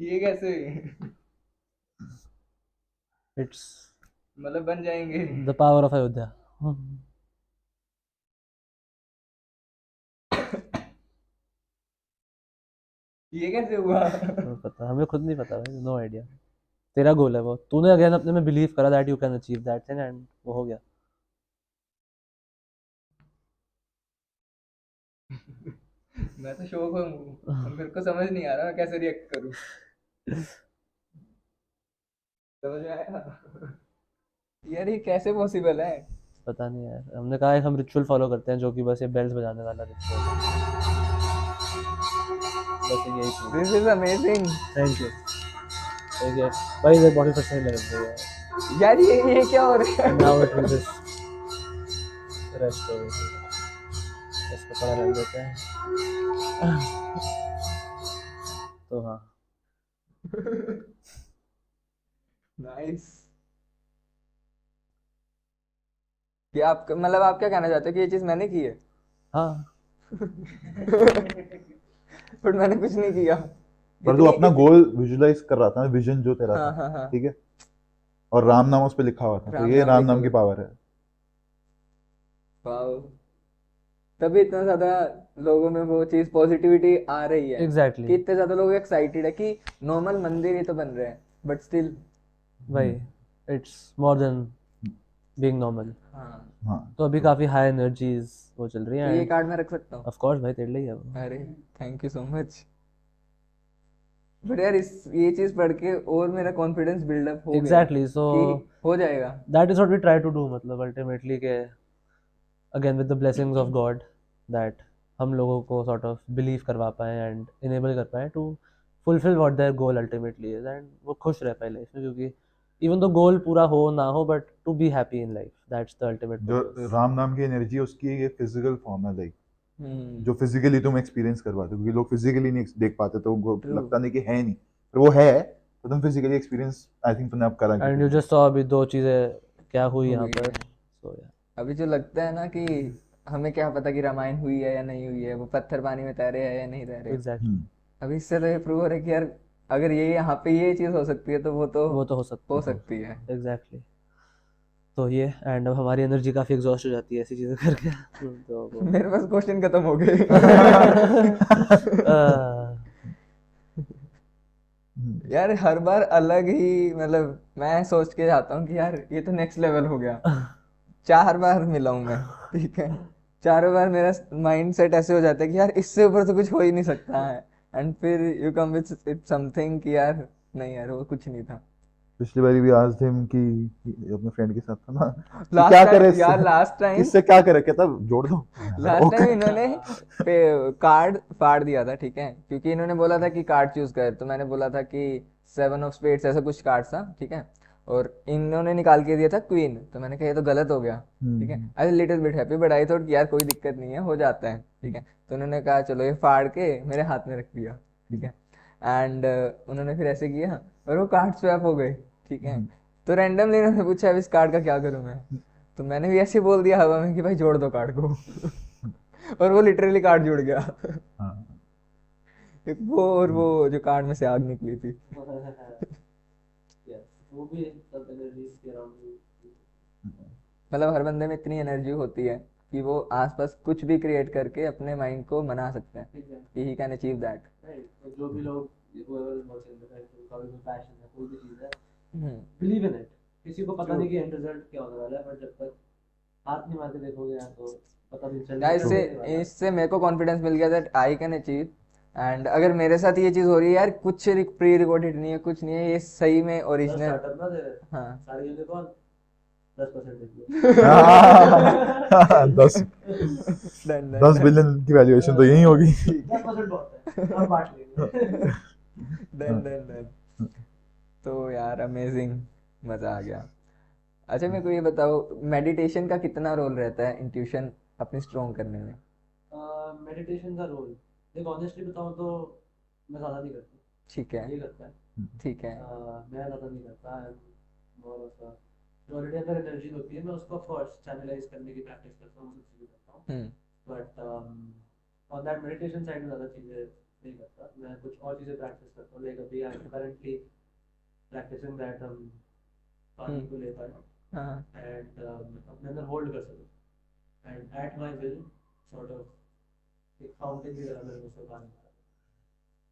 Speaker 3: ये कैसे
Speaker 1: इट्स
Speaker 3: मतलब बन जाएंगे?
Speaker 1: The power of Ayodhya.
Speaker 3: ये कैसे हुआ?
Speaker 1: पता, हमें खुद नहीं पता भाई, नो आइडिया। तेरा गोल है वो, तूने अगेन अपने में बिलीव करा that you can achieve that thing and वो हो गया।
Speaker 3: मैं तो शौक हूँ, मेरे को समझ नहीं आ रहा मैं कैसे रिएक्ट करूँ। समझ में आया? यार ये कैसे पॉसिबल है?
Speaker 1: पता नहीं यार, हमने कहा है हम रिचुअल फॉलो करते हैं जो कि बस ये बेल्स बजाने वाला रिचुअल है, बस यही चीज़ है।
Speaker 3: This is amazing.
Speaker 1: Thank you, ठीक है भाई, ये बॉडी फिर सही लग रही है।
Speaker 3: यार ये क्या हो रहा
Speaker 1: एंड नाउ
Speaker 3: है?
Speaker 1: It will just rest over, इसको थोड़ा रख देते हैं। तो हाँ,
Speaker 3: नाइस। क्या आप मतलब आप क्या कहना चाहते हो कि ये चीज मैंने की है?
Speaker 1: हाँ
Speaker 3: बट मैंने कुछ नहीं किया।
Speaker 2: पर तू
Speaker 3: इतनी
Speaker 2: अपना
Speaker 3: इतनी
Speaker 2: गोल विजुलाइज कर रहा था, विजन जो तेरा
Speaker 3: हाँ
Speaker 2: था,
Speaker 3: हाँ हाँ।
Speaker 2: ठीक है, और राम नाम उस पे लिखा हुआ था, तो
Speaker 3: राम
Speaker 2: ये
Speaker 3: नाम
Speaker 2: राम
Speaker 3: लिखा
Speaker 2: नाम की
Speaker 3: हुआ।
Speaker 2: पावर है।
Speaker 3: वाओ। तभी इतना ज्यादा लोगों में वो चीज पॉजिटिविटी आ रही है
Speaker 1: एग्जैक्टली
Speaker 3: कि इतने ज्यादा लोग एक्साइटेड है कि नॉर्मल मंदिर ही तो बन रहे हैं बट स्टिल।
Speaker 1: भाई, it's more than being normal.
Speaker 3: हाँ।
Speaker 2: हाँ,
Speaker 1: तो अभी काफ़ी हाई एनर्जीज वो चल रही
Speaker 3: तो
Speaker 1: हैं,
Speaker 3: ये
Speaker 1: एंड
Speaker 3: कार्ड मैं रख सकता हूँ?
Speaker 1: ऑफ कोर्स भाई तेरे लिए ही है वो।
Speaker 3: अरे thank you so much. But यार इस ये चीज पढ़ के और मेरा कॉन्फिडेंस बिल्डअप हो गया
Speaker 1: एग्जैक्टली, सो
Speaker 3: कि हो जाएगा।
Speaker 1: That is what we try to do, मतलब अल्टीमेटली के again with the blessings of God, that हम लोगों को सॉर्ट ऑफ बिलीव करवा पाए एंड इनेबल कर पाए to fulfil what their goal ultimately is, and वो खुश रह पाए लाइफ में, क्योंकि इवन तो गोल पूरा हो ना हो, but to be happy in life, that's the ultimate
Speaker 2: जो
Speaker 1: पर्पस।
Speaker 2: राम नाम की एनर्जी है उसकी ये फिजिकल फॉर्म है, लाइक
Speaker 3: हम्म।
Speaker 2: जो फिजिकली तुम एक्सपीरियंस कर पाते हो, क्योंकि लोग फिजिकली नहीं देख पाते तो उनको
Speaker 3: ट्रू।
Speaker 2: लगता नहीं कि है नहीं, पर वो है, तो तुम फिजिकली एक्सपीरियंस आई थिंक तुमने अब करा
Speaker 1: एंड यू
Speaker 2: क्योंकि
Speaker 1: जस्ट सॉ अभी दो चीज़ें क्या हुई
Speaker 3: हो
Speaker 1: यहाँ
Speaker 3: गई
Speaker 1: पर,
Speaker 3: है।
Speaker 1: सो या
Speaker 3: अभी जो लगता है ना कि हमें क्या पता कि रामायण हुई है या नहीं हुई है, वो पत्थर पानी में तैरे हैं या नहीं तैरे।
Speaker 1: एग्जैक्टली,
Speaker 3: अभी इससे तो ये प्रूव हो रहा है कि यार अगर ये यहाँ पे ये चीज हो सकती है तो वो तो
Speaker 1: वो तो हो सकता
Speaker 3: हो
Speaker 1: है,
Speaker 3: सकती है।
Speaker 1: एग्जैक्टली। तो ये एंड अब हमारी एनर्जी काफ़ी एग्जॉस्ट हो जाती है ऐसी चीज़ें करके, तो वो
Speaker 3: मेरे पास क्वेश्चन खत्म हो गए। यार हर बार अलग ही मतलब मैं सोच के जाता हूँ कि यार ये तो नेक्स्ट लेवल हो गया। 4 बार मिला हूँ मैं, ठीक है। चारों बार मेरा माइंड सेट ऐसे हो जाता है कि यार इससे ऊपर तो कुछ हो ही नहीं सकता है। एंड फिर you come with it something कि यार नहीं यार वो कुछ नहीं था।
Speaker 2: पिछली बारी भी आज थे कि अपने फ्रेंड के साथ था ना, कि
Speaker 3: लास्ट
Speaker 2: क्या करे
Speaker 3: टाइम
Speaker 2: इससे,
Speaker 3: यार लास्ट टाइम
Speaker 2: इससे क्या करे, कहता जोड़ दो।
Speaker 3: Last
Speaker 2: okay.
Speaker 3: टाइम इन्होंने कार्ड फाड़ दिया था, ठीक है, क्योंकि इन्होंने बोला था कि कार्ड चूज कर, तो मैंने बोला था कि 7 ऑफ स्पेड्स ऐसा कुछ कार्ड था, ठीक है। और इन्होंने निकाल के दिया था क्वीन, तो मैंने कहा ये तो गलत हो गया, ठीक है। I little bit happy but I thought यार कोई दिक्कत नहीं है, हो जाता है, ठीक है। तो उन्होंने कहा चलो ये फाड़ के मेरे हाथ में रख दिया, ठीक है। एंड उन्होंने फिर ऐसे किया और वो कार्ड स्वैप हो गए, ठीक है। तो रैंडमली इन्होंने पूछा अब इस कार्ड का क्या करूं मैं, तो मैंने भी ऐसे बोल दिया हवा में कि भाई जोड़ दो कार्ड को। और वो लिटरली कार्ड जुड़ गया।
Speaker 2: हाँ,
Speaker 3: एक वो और वो जो कार्ड में से आग निकली थी।
Speaker 1: वो भी सब एनर्जीज के अराउंड।
Speaker 3: मतलब हर बंदे में इतनी एनर्जी होती है कि वो आसपास कुछ भी क्रिएट करके अपने माइंड को मना सकते हैं कि ही कैन अचीव दैट।
Speaker 1: तो जो भी लोग whoever is watching the right, उनका भी पैशन है, कोई भी चीज़ है, बिलीव इन इट। किसी को पता नहीं कि एंड रिजल्ट क्या होने वाला है, बट जब तक हाथ नहीं मार के देखोगे यार तो पता नहीं
Speaker 3: या
Speaker 1: चलेगा
Speaker 3: इससे
Speaker 1: होने वाला है।
Speaker 3: इससे मेरे को कॉन्फिडेंस मिल गया that I can achieve. And अगर मेरे साथ ये चीज हो रही है यार, कुछ प्री रिकॉर्डेड नहीं है, कुछ नहीं है, ये सही में
Speaker 1: दस
Speaker 3: ओरिजिनल।
Speaker 1: स्टार्टअप ना दे रहे,
Speaker 3: हाँ।
Speaker 1: सारी यूनिकॉर्न 10% दे
Speaker 2: दस
Speaker 3: डन डन
Speaker 2: 10 बिलियन की वैल्यूएशन तो यही होगी।
Speaker 1: 10% बहुत है, हम बांट लेंगे।
Speaker 3: Done done done. तो यार अमेजिंग, मजा आ गया। अच्छा मेरे को ये बताओ, मेडिटेशन का कितना रोल रहता है इंट्यूशन अपनी स्ट्रॉन्ग करने में?
Speaker 1: मेडिटेशन का रोल देख, ऑनेस्टली बताऊं तो मैं ज़्यादा नहीं करता,
Speaker 3: ठीक है।
Speaker 1: ये करता है।
Speaker 3: ठीक है।
Speaker 1: मैं ज़्यादा नहीं करता, और जो ऑलरेडी अगर एनर्जी होती है मैं उसको फर्स्ट चैनलाइज करने की प्रैक्टिस करता हूँ, सब चीज़ें करता हूँ,
Speaker 3: hmm.
Speaker 1: But on that meditation side में ज़्यादा चीज़ें नहीं करता, मैं कुछ और चीज़ें प्रैक्टिस करता हूँ, लाइक अभी I am currently practising that हम पानी को ले पाए
Speaker 3: हाँ।
Speaker 1: एंड अपने अंदर होल्ड कर सकें, and at my will sort of एक फाउंटेन की तरह मेरे उसको पानी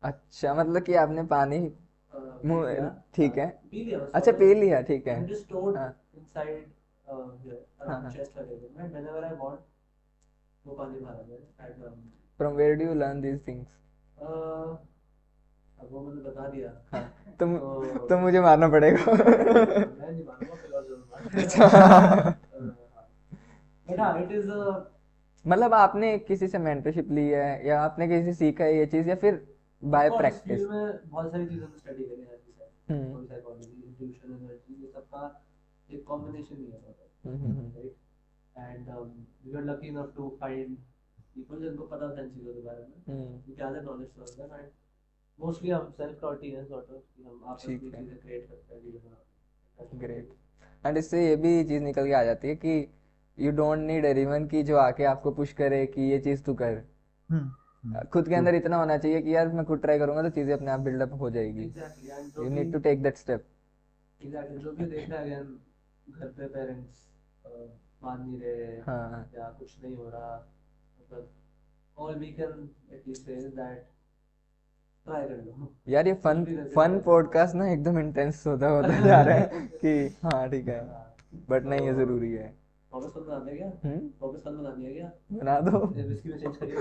Speaker 3: अच्छा मतलब कि आपने पानी
Speaker 1: पी लिया,
Speaker 3: ठीक है।
Speaker 1: पी लिया बस,
Speaker 3: अच्छा पी लिया, ठीक है।
Speaker 1: and just stored
Speaker 3: हाँ
Speaker 1: inside here
Speaker 3: हाँ
Speaker 1: around
Speaker 3: हाँ।
Speaker 1: chest area में, whenever I want वो पानी भरा गया at
Speaker 3: from where do you learn these things?
Speaker 1: uh, अब वो मैंने बता दिया
Speaker 3: हाँ, तुम
Speaker 1: तो
Speaker 3: तो मुझे मारना पड़ेगा।
Speaker 1: मैं नहीं मानूंगा, फिर और जरूर मारूंगा।
Speaker 3: अच्छा।
Speaker 1: बट हाँ इट इज
Speaker 3: मतलब आपने किसी से मेंटरशिप ली है या आपने किसी से सीखा है ये चीज या फिर बाय
Speaker 1: इस
Speaker 3: प्रैक्टिस?
Speaker 1: फील्ड में बहुत सारी चीज़ों को स्टडी करी है जैसे
Speaker 3: हम्म
Speaker 1: कोई साइकोलॉजी, इंट्यूशन, एनर्जी, ये सब का एक कॉम्बिनेशन ही है
Speaker 3: hmm
Speaker 1: right. And we are lucky enough to find people जिनको पता था इन चीज़ों के बारे में,
Speaker 3: हम्म,
Speaker 1: क्या है knowledge to them. And mostly हम सेल्फ taught ही हैं सॉर्ट ऑफ कि हम आपस
Speaker 3: ठीक
Speaker 1: में
Speaker 3: है,
Speaker 1: चीज़ें क्रिएट करते हैं, चीज़ें बनाते हैं।
Speaker 3: ग्रेट। एंड इससे ये भी चीज निकल के आ जाती है कि यू डोंट नीड एनीवन की जो आके आपको पुश करे कि ये चीज तू कर। खुद के
Speaker 2: true.
Speaker 3: अंदर इतना होना चाहिए कि यार मैं खुद ट्राई करूंगा तो चीजें अपने आप बिल्डअप हो जाएगी।
Speaker 1: एग्जैक्टली एंड जो
Speaker 3: यू
Speaker 1: भी
Speaker 3: need to take that step.
Speaker 1: Exactly जो भी देखा है अगेन घर पे पेरेंट्स मान नहीं रहे
Speaker 3: हाँ
Speaker 1: या कुछ नहीं हो रहा, मतलब ऑल वी कैन एटलीस्ट से इज दैट ट्राई कर लो।
Speaker 3: यार ये
Speaker 1: कुछ
Speaker 3: फन
Speaker 1: भी करके
Speaker 3: फन
Speaker 1: try
Speaker 3: पॉडकास्ट ना एकदम इंटेंस होता जा रहा है कि हाँ ठीक है,
Speaker 1: हाँ,
Speaker 3: बट नहीं ये
Speaker 1: तो
Speaker 3: जरूरी है।
Speaker 1: वापस कल बनाने क्या, वापस कल बनानी है क्या,
Speaker 3: बना दो।
Speaker 1: विस्की में चेंज करिए।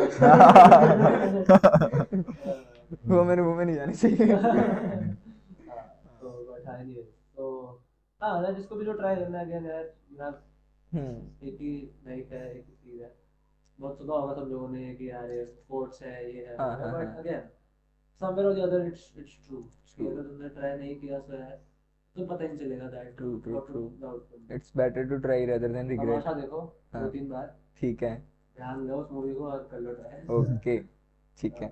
Speaker 3: वो में नहीं जानी चाहिए।
Speaker 1: हाँ, तो बट हाँ नहीं तो हाँ ना जिसको भी जो ट्राई करना है अगेन यार you have एक ही लाइफ है, एक ही चीज है। बहुत सुना होगा सब लोगों ने कि यार ये स्पोर्ट्स है ये है
Speaker 3: हाँ हाँ
Speaker 1: बट
Speaker 3: हाँ,
Speaker 1: अगेन समवेयर और द अदर इट्स ट्रू कि
Speaker 3: ट्रू
Speaker 1: अगर तुमने ट्राई नहीं किया तो है तो पता ही नहीं चलेगा that
Speaker 3: true true
Speaker 1: what
Speaker 3: true.
Speaker 1: To outcome.
Speaker 3: It's better to try rather than regret.
Speaker 1: तमाशा देखो
Speaker 3: हाँ
Speaker 1: 2-3 बार,
Speaker 3: ठीक है,
Speaker 1: ध्यान दो उस मूवी को और कर लो ट्राई।
Speaker 3: ओके ठीक है।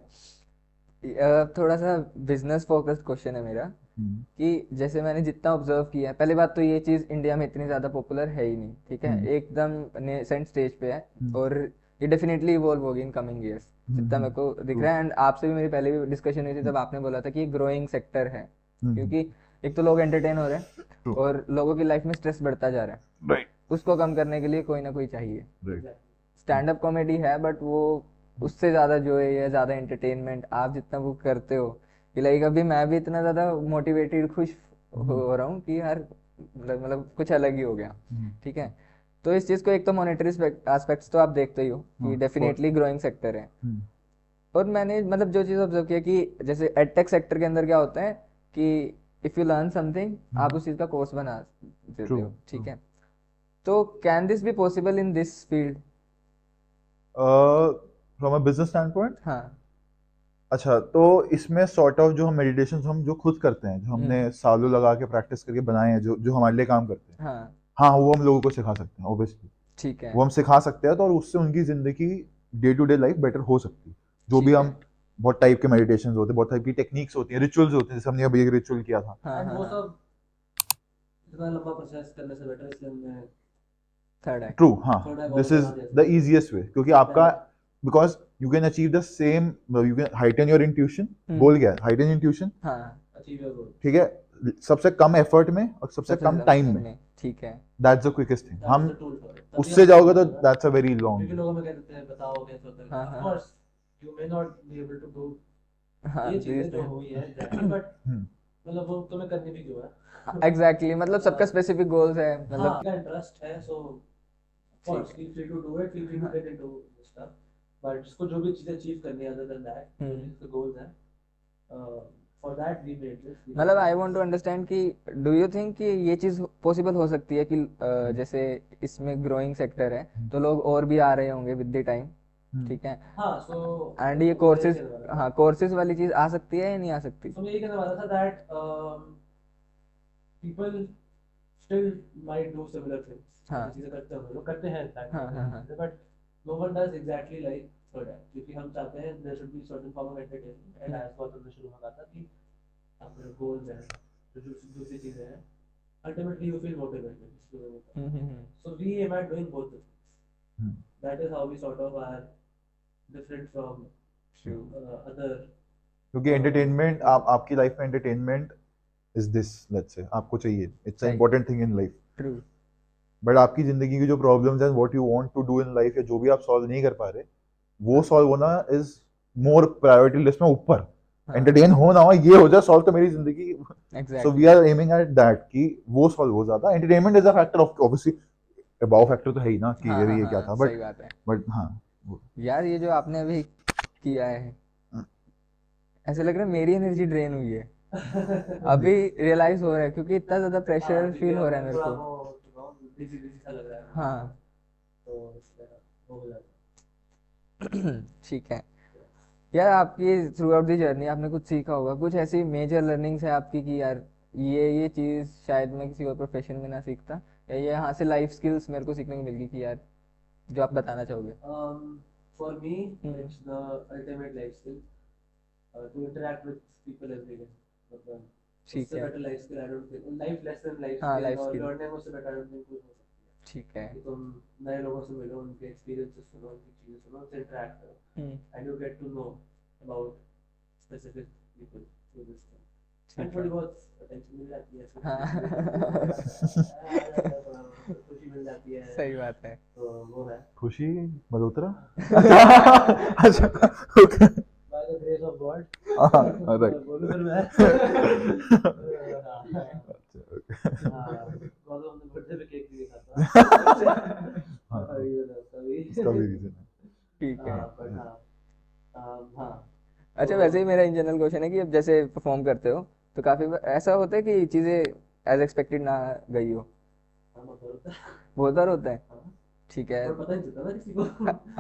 Speaker 3: थोड़ा सा बिजनेस फोकस्ड क्वेश्चन है मेरा कि जैसे मैंने जितना ऑब्जर्व किया है, पहली बात तो ये चीज़ इंडिया में इतनी ज़्यादा पॉपुलर है ही नहीं, ठीक है, एकदम नेसेंट स्टेज पे है और ये डेफिनेटली इवॉल्व होगी इन कमिंग ईयर्स जितना मेरे को दिख रहा है। एंड आपसे भी मेरी पहले भी डिस्कशन हुई थी तब आपने बोला था कि ये ग्रोइंग सेक्टर है क्योंकि एक तो लोग एंटरटेन हो रहे हैं और लोगों की लाइफ में स्ट्रेस बढ़ता जा रहा है,
Speaker 2: राइट
Speaker 3: उसको कम करने के लिए कोई ना कोई चाहिए।
Speaker 2: राइट
Speaker 3: स्टैंड अप कॉमेडी है बट वो उससे ज़्यादा जो है ये ज़्यादा एंटरटेनमेंट आप जितना वो करते हो कि लाइक अभी मैं भी इतना ज़्यादा मोटिवेटेड खुश हो रहा हूँ कि यार मतलब कुछ अलग ही हो गया, ठीक है। तो इस चीज़ को एक तो मॉनेटरी एस्पेक्ट्स तो आप देखते ही हो कि डेफिनेटली ग्रोइंग सेक्टर है। और मैंने मतलब जो चीज़ ऑब्जर्व किया कि जैसे एडटेक सेक्टर के अंदर क्या होता है कि इफ़ यू लर्न समथिंग आप उस चीज़ का कोर्स बना देते हो, ठीक है। तो can this be possible in this field?
Speaker 2: From a business stand point,
Speaker 3: हाँ
Speaker 2: अच्छा तो इसमें सॉर्ट ऑफ जो हम मेडिटेशन हम जो खुद करते हैं, जो हमने सालों लगा के प्रैक्टिस करके बनाए हैं, जो जो हमारे लिए काम करते हैं,
Speaker 3: हाँ
Speaker 2: हाँ वो हम लोगों को सिखा सकते हैं ऑब्वियसली।
Speaker 3: ठीक है
Speaker 2: वो हम सिखा सकते हैं तो और उससे उनकी जिंदगी day to day life better हो सकती है। जो भी
Speaker 3: ठीक
Speaker 2: हम
Speaker 3: है।
Speaker 2: बहुत टाइप के मेडिटेशन होते हैं, बहुत टाइप की टेक्निक्स होती हैं, रिचुअल्स होते हैं, जैसे हमने अभी एक रिचुअल किया था।
Speaker 3: हाँ
Speaker 1: एंड
Speaker 3: हाँ
Speaker 1: वो
Speaker 3: हाँ
Speaker 1: सब इतना लंबा प्रोसेस करने से बेटर इसलिए हमने
Speaker 3: थर्ड है।
Speaker 2: ट्रू, हाँ
Speaker 1: थोड़ा
Speaker 2: दिस
Speaker 1: बहुत
Speaker 2: इज
Speaker 1: बना दिया
Speaker 2: द इजीएस्ट वे क्योंकि आपका because you can achieve the same, you can heighten your intuition, goal क्या है, हाइटन इंट्यूशन,
Speaker 3: हाँ
Speaker 1: अचीव योर गोल,
Speaker 2: ठीक है, सबसे कम एफर्ट में और सबसे कम टाइम में,
Speaker 3: ठीक है।
Speaker 2: That's the quickest thing.
Speaker 1: That
Speaker 2: हम
Speaker 1: is the tool for it.
Speaker 2: उससे जाओगे तो दैट्स अ वेरी
Speaker 1: क्योंकि
Speaker 2: लॉन्ग।
Speaker 1: लोगों में कहते हैं बताओ कैसे होता है,
Speaker 3: हाँ,
Speaker 1: ऑफ
Speaker 3: हाँ,
Speaker 1: course you may not be able to do
Speaker 3: हाँ
Speaker 1: ये चीजें जो हुई है एग्जैक्टली, बट मतलब वो तुम्हें करनी भी क्यों है।
Speaker 3: एग्जैक्टली मतलब सबका स्पेसिफिक गोल्स है
Speaker 1: हाँ
Speaker 3: मतलब।
Speaker 1: का इंटरेस्ट है so of course feel free to do it, feel free to get into stuff, but जिसको जो भी चीजें अचीव करनी है अदर देन दैट, जो भी इसके गोल्स हैं, for that we made this.
Speaker 3: मतलब आई वांट टू अंडरस्टैंड कि डू यू थिंक कि ये चीज़ पॉसिबल हो सकती है कि जैसे इसमें ग्रोइंग सेक्टर है तो लोग और भी आ रहे होंगे विद द टाइम, ठीक है।
Speaker 1: हाँ सो
Speaker 3: एंड ये कोर्सेज, हाँ कोर्सेज वाली चीज़ आ सकती है या नहीं आ सकती?
Speaker 1: तो मैं ये कहने वाला था that people still might do similar things,
Speaker 3: हाँ
Speaker 1: चीजें करते हैं लोग करते हैं इनफैक्ट,
Speaker 3: हाँ हाँ हाँ
Speaker 1: but no one does exactly like third act क्योंकि हम चाहते हैं there should be certain form of entertainment and as बात हमने शुरू में कहा था कि अपने goals हैं जो दूसरी चीजें हैं, ultimately you feel motivated, so we aim at doing both the things. That is how we sort of are different from other,
Speaker 2: क्योंकि एंटरटेनमेंट आपकी लाइफ में entertainment is this, let's say आपको चाहिए, it's a important thing in life,
Speaker 3: true.
Speaker 2: But आपकी जिंदगी की जो problems हैं, what you want to do in life, या जो भी आप सॉल्व नहीं कर पा रहे, वो सॉल्व होना इज मोर प्रायोरिटी लिस्ट में ऊपर। एंटरटेन हो ना हो, ये हो जाए सॉल्व तो मेरी जिंदगी, so we are aiming at that कि वो सॉल्व हो जाता। Entertainment is a factor of, obviously about factor तो है ही ना कि ये क्या था,
Speaker 3: सही बात है।
Speaker 2: बट हाँ
Speaker 3: यार ये जो आपने अभी किया है ऐसे लग रहा है मेरी एनर्जी ड्रेन हुई है अभी रियलाइज हो रहा है, क्योंकि इतना ज्यादा प्रेशर फील हो रहा है मेरे
Speaker 1: थोड़ा
Speaker 3: को।
Speaker 1: वो बिजी बिजी सा लग रहा है,
Speaker 3: हाँ
Speaker 1: तो इसलिए वो हो जाता है।
Speaker 3: ठीक है यार, आपकी थ्रू आउट दी जर्नी आपने कुछ सीखा होगा, कुछ ऐसी मेजर लर्निंग्स है आपकी कि यार ये चीज शायद मैं किसी और प्रोफेशन में ना सीखता, या ये यहाँ से लाइफ स्किल्स मेरे को सीखने को मिल गई कि यार जो आप बताना चाहोगे।
Speaker 1: For me,
Speaker 3: hmm,
Speaker 1: it's the ultimate life skill to interact with people every day. मतलब
Speaker 3: ठीक
Speaker 1: उससे
Speaker 3: है।
Speaker 1: better life skill I don't think, life lesson, life
Speaker 3: हाँ
Speaker 1: skill
Speaker 3: लाइफ
Speaker 1: और
Speaker 3: स्किल,
Speaker 1: learning उससे better I don't think कुछ हो सकती है।
Speaker 3: ठीक है।
Speaker 1: कि तुम नए लोगों से मिलो, उनके experiences सुनो, उनकी चीजें सुनो, उनसे interact करो, and you get to know about specific people through this thing. And थोड़ी बहुत attention मिल जाती है, खुशी मिल जाती है,
Speaker 3: सही बात है।
Speaker 1: तो वो है।
Speaker 2: खुशी मल्होत्रा अच्छा okay
Speaker 1: By the grace of God.
Speaker 2: Right
Speaker 1: बोलूं फिर मैं। गौतम ने बर्थडे पे केक भी खाता। कभी
Speaker 2: इसका भी रीजन है।
Speaker 3: ठीक है।
Speaker 1: but हाँ
Speaker 3: अच्छा वैसे ही मेरा इन जनरल क्वेश्चन है कि अब जैसे परफॉर्म करते हो तो काफी ऐसा होता है कि चीजें एज एक्सपेक्टेड ना गई हो, बहुत बार होता है।
Speaker 1: हाँ,
Speaker 3: ठीक है।
Speaker 1: पर पता नहीं चलता ना किसी को।